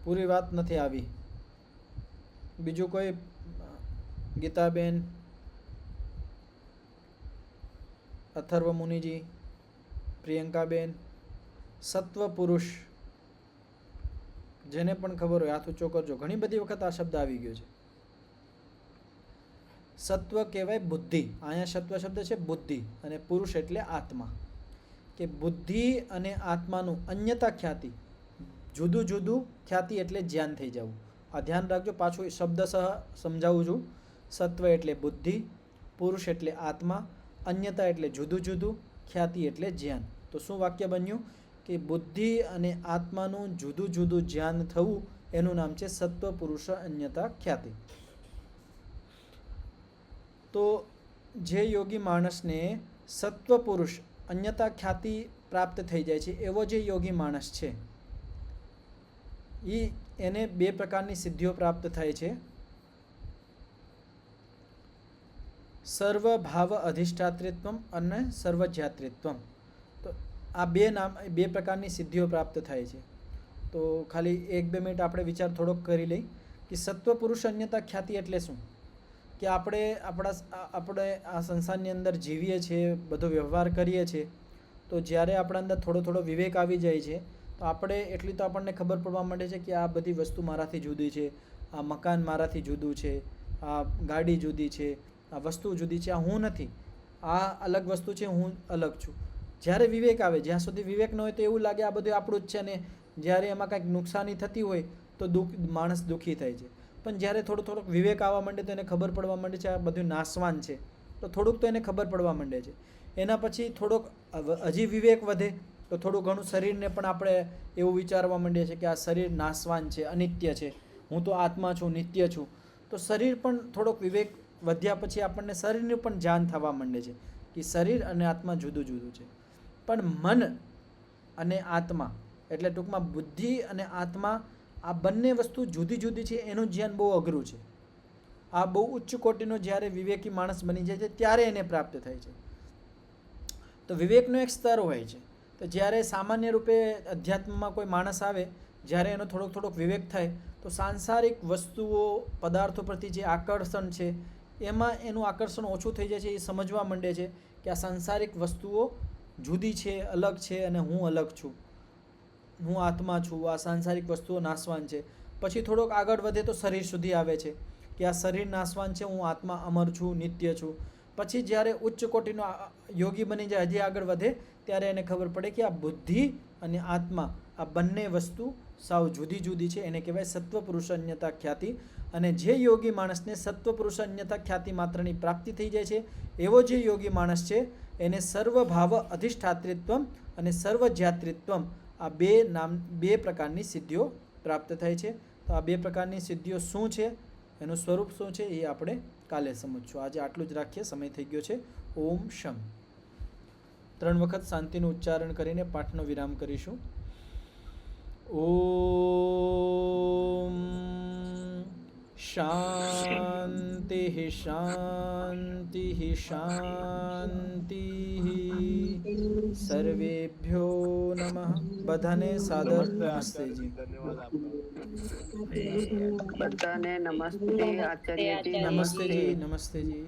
પૂરી વાત નથી આવી. બીજું કોઈ? ગીતાબેન, અથર્વ મુનિજી, પ્રિયંકાબેન. સત્વ પુરુષ જેને પણ ખબર હોય હાથ ઊંચો કરજો. ઘણી બધી વખત આ શબ્દ આવી ગયો છે. સત્વ કહેવાય બુદ્ધિ. અહીંયા સત્વ શબ્દ છે બુદ્ધિ, અને પુરુષ એટલે આત્મા. કે બુદ્ધિ અને આત્માનું અન્યતા ખ્યાતિ, જુદું જુદું. ખ્યાતિ એટલે જ્ઞાન થઈ જવું. આ ધ્યાન રાખજો, પાછું શબ્દસહ સમજાવું છું. સત્વ એટલે બુદ્ધિ, પુરુષ એટલે આત્મા, અન્યતા એટલે જુદું જુદું, ખ્યાતિ એટલે જ્ઞાન. તો શું વાક્ય બન્યું? કે બુદ્ધિ અને આત્માનું જુદું જુદું જ્ઞાન થવું, એનું નામ છે સત્વ પુરુષ અન્યતા ખ્યાતિ. તો જે યોગી માણસને સત્વ પુરુષ અન્યતા ખ્યાતિ પ્રાપ્ત થઈ જાય છે, એવો જે યોગી માણસ છે, એને બે પ્રકારની સિદ્ધિઓ પ્રાપ્ત થાય છે. સર્વભાવ અધિષ્ઠાત્રિત્વમ અને સર્વજ્ઞાત્રિત્વમ. તો આ બે પ્રકારની સિદ્ધિઓ પ્રાપ્ત થાય છે. તો ખાલી 1-2 મિનિટ આપણે વિચાર થોડોક કરી લઈ કે સત્વ પુરુષ અન્યતા ખ્યાતિ એટલે શું. કે આપણે આ સંસારની અંદર જીવીએ છીએ, બધો વ્યવહાર કરીએ છીએ, તો જ્યારે આપણા અંદર થોડો વિવેક આવી જાય છે તો આપણે એટલી તો આપણને ખબર પડવા માંડે છે કે આ બધી વસ્તુ મારાથી જુદી છે, આ મકાન મારાથી જુદું છે, આ ગાડી જુદી છે, આ વસ્તુ જુદી છે, આ હું નથી, આ અલગ વસ્તુ છે, હું અલગ છું. જ્યારે વિવેક આવે, જ્યાં સુધી વિવેક ન હોય તો એવું લાગે આ બધું આપણું જ છે, ને જ્યારે એમાં કાંઈક નુકસાની થતી હોય તો માણસ દુઃખી થાય છે. પણ જ્યારે થોડોક વિવેક આવવા માંડે તો એને ખબર પડવા માંડે છે આ બધું નાશવાન છે, તો થોડુંક તો એને ખબર પડવા માંડે છે. એના પછી થોડોક હજી વિવેક વધે તો થોડું ઘણું શરીરને પણ આપણે એવું વિચારવા માંડીએ છીએ કે આ શરીર નાશવાન છે, અનિત્ય છે, હું તો આત્મા છું, નિત્ય છું. તો શરીર પણ થોડોક વિવેક વધ્યા પછી આપણને શરીરનું પણ જાણ થવા માંડે છે કે શરીર અને આત્મા જુદું જુદું છે. પણ મન અને આત્મા એટલે ટૂંકમાં બુદ્ધિ અને આત્મા આ બંને વસ્તુ જુદી જુદી છે, એનું જ્ઞાન બહુ અઘરું છે. આ બહુ ઉચ્ચ કોટીનો જ્યારે વિવેકી માણસ બની જાય છે ત્યારે એને પ્રાપ્ત થાય છે. તો વિવેકનો એક સ્તર હોય છે. તો જ્યારે સામાન્ય રૂપે અધ્યાત્મમાં કોઈ માણસ આવે, જ્યારે એનો થોડોક વિવેક થાય તો સાંસારિક વસ્તુઓ પદાર્થો પ્રતિ જે આકર્ષણ છે એમાં એનું આકર્ષણ ઓછું થઈ જાય છે. એ સમજવા માંડે છે કે આ સાંસારિક વસ્તુઓ જુદી છે, અલગ છે, અને હું અલગ છું, હું આત્મા છું, આ સાંસારિક વસ્તુઓ નાશવાન છે. પછી થોડોક આગળ વધે તો શરીર સુધી આવે છે કે આ શરીર નાશવાન છે, હું આત્મા અમર છું, નિત્ય છું. પછી જ્યારે ઉચ્ચ કોટીનો યોગી બની જાય, હજી આગળ વધે ત્યારે એને ખબર પડે કે આ બુદ્ધિ અને આત્મા આ બંને વસ્તુ સાવ જુદી જુદી છે. એને કહેવાય સત્વ પુરુષ અન્યતા ખ્યાતિ. અને જે યોગી માણસને સત્વ પુરુષ અન્યતા ખ્યાતિ માત્રની પ્રાપ્તિ થઈ જાય છે, એવો જે યોગી માણસ છે એને સર્વભાવ અધિષ્ઠાત્રિત્વમ અને સર્વજ્ઞાત્રિત્વમ આ બે પ્રકારની સિદ્ધિઓ પ્રાપ્ત થાય છે. તો આ બે પ્રકારની સિદ્ધિઓ શું છે, એનું સ્વરૂપ શું છે, એ આપણે કાલે સમજશું. આજે આટલું જ રાખીએ, સમય થઈ ગયો છે. ઓમ શમ. 3 વખત શાંતિનું ઉચ્ચારણ કરીને પાઠનો વિરામ કરીશું. ઓમ શાંતિ શાંતિ શાંતિ. સર્વેભ્યો નમઃ. બધાને સાદર નમસ્તેજી. બધાને નમસ્તે આચાર્યજી. નમસ્તેજી. નમસ્તેજી.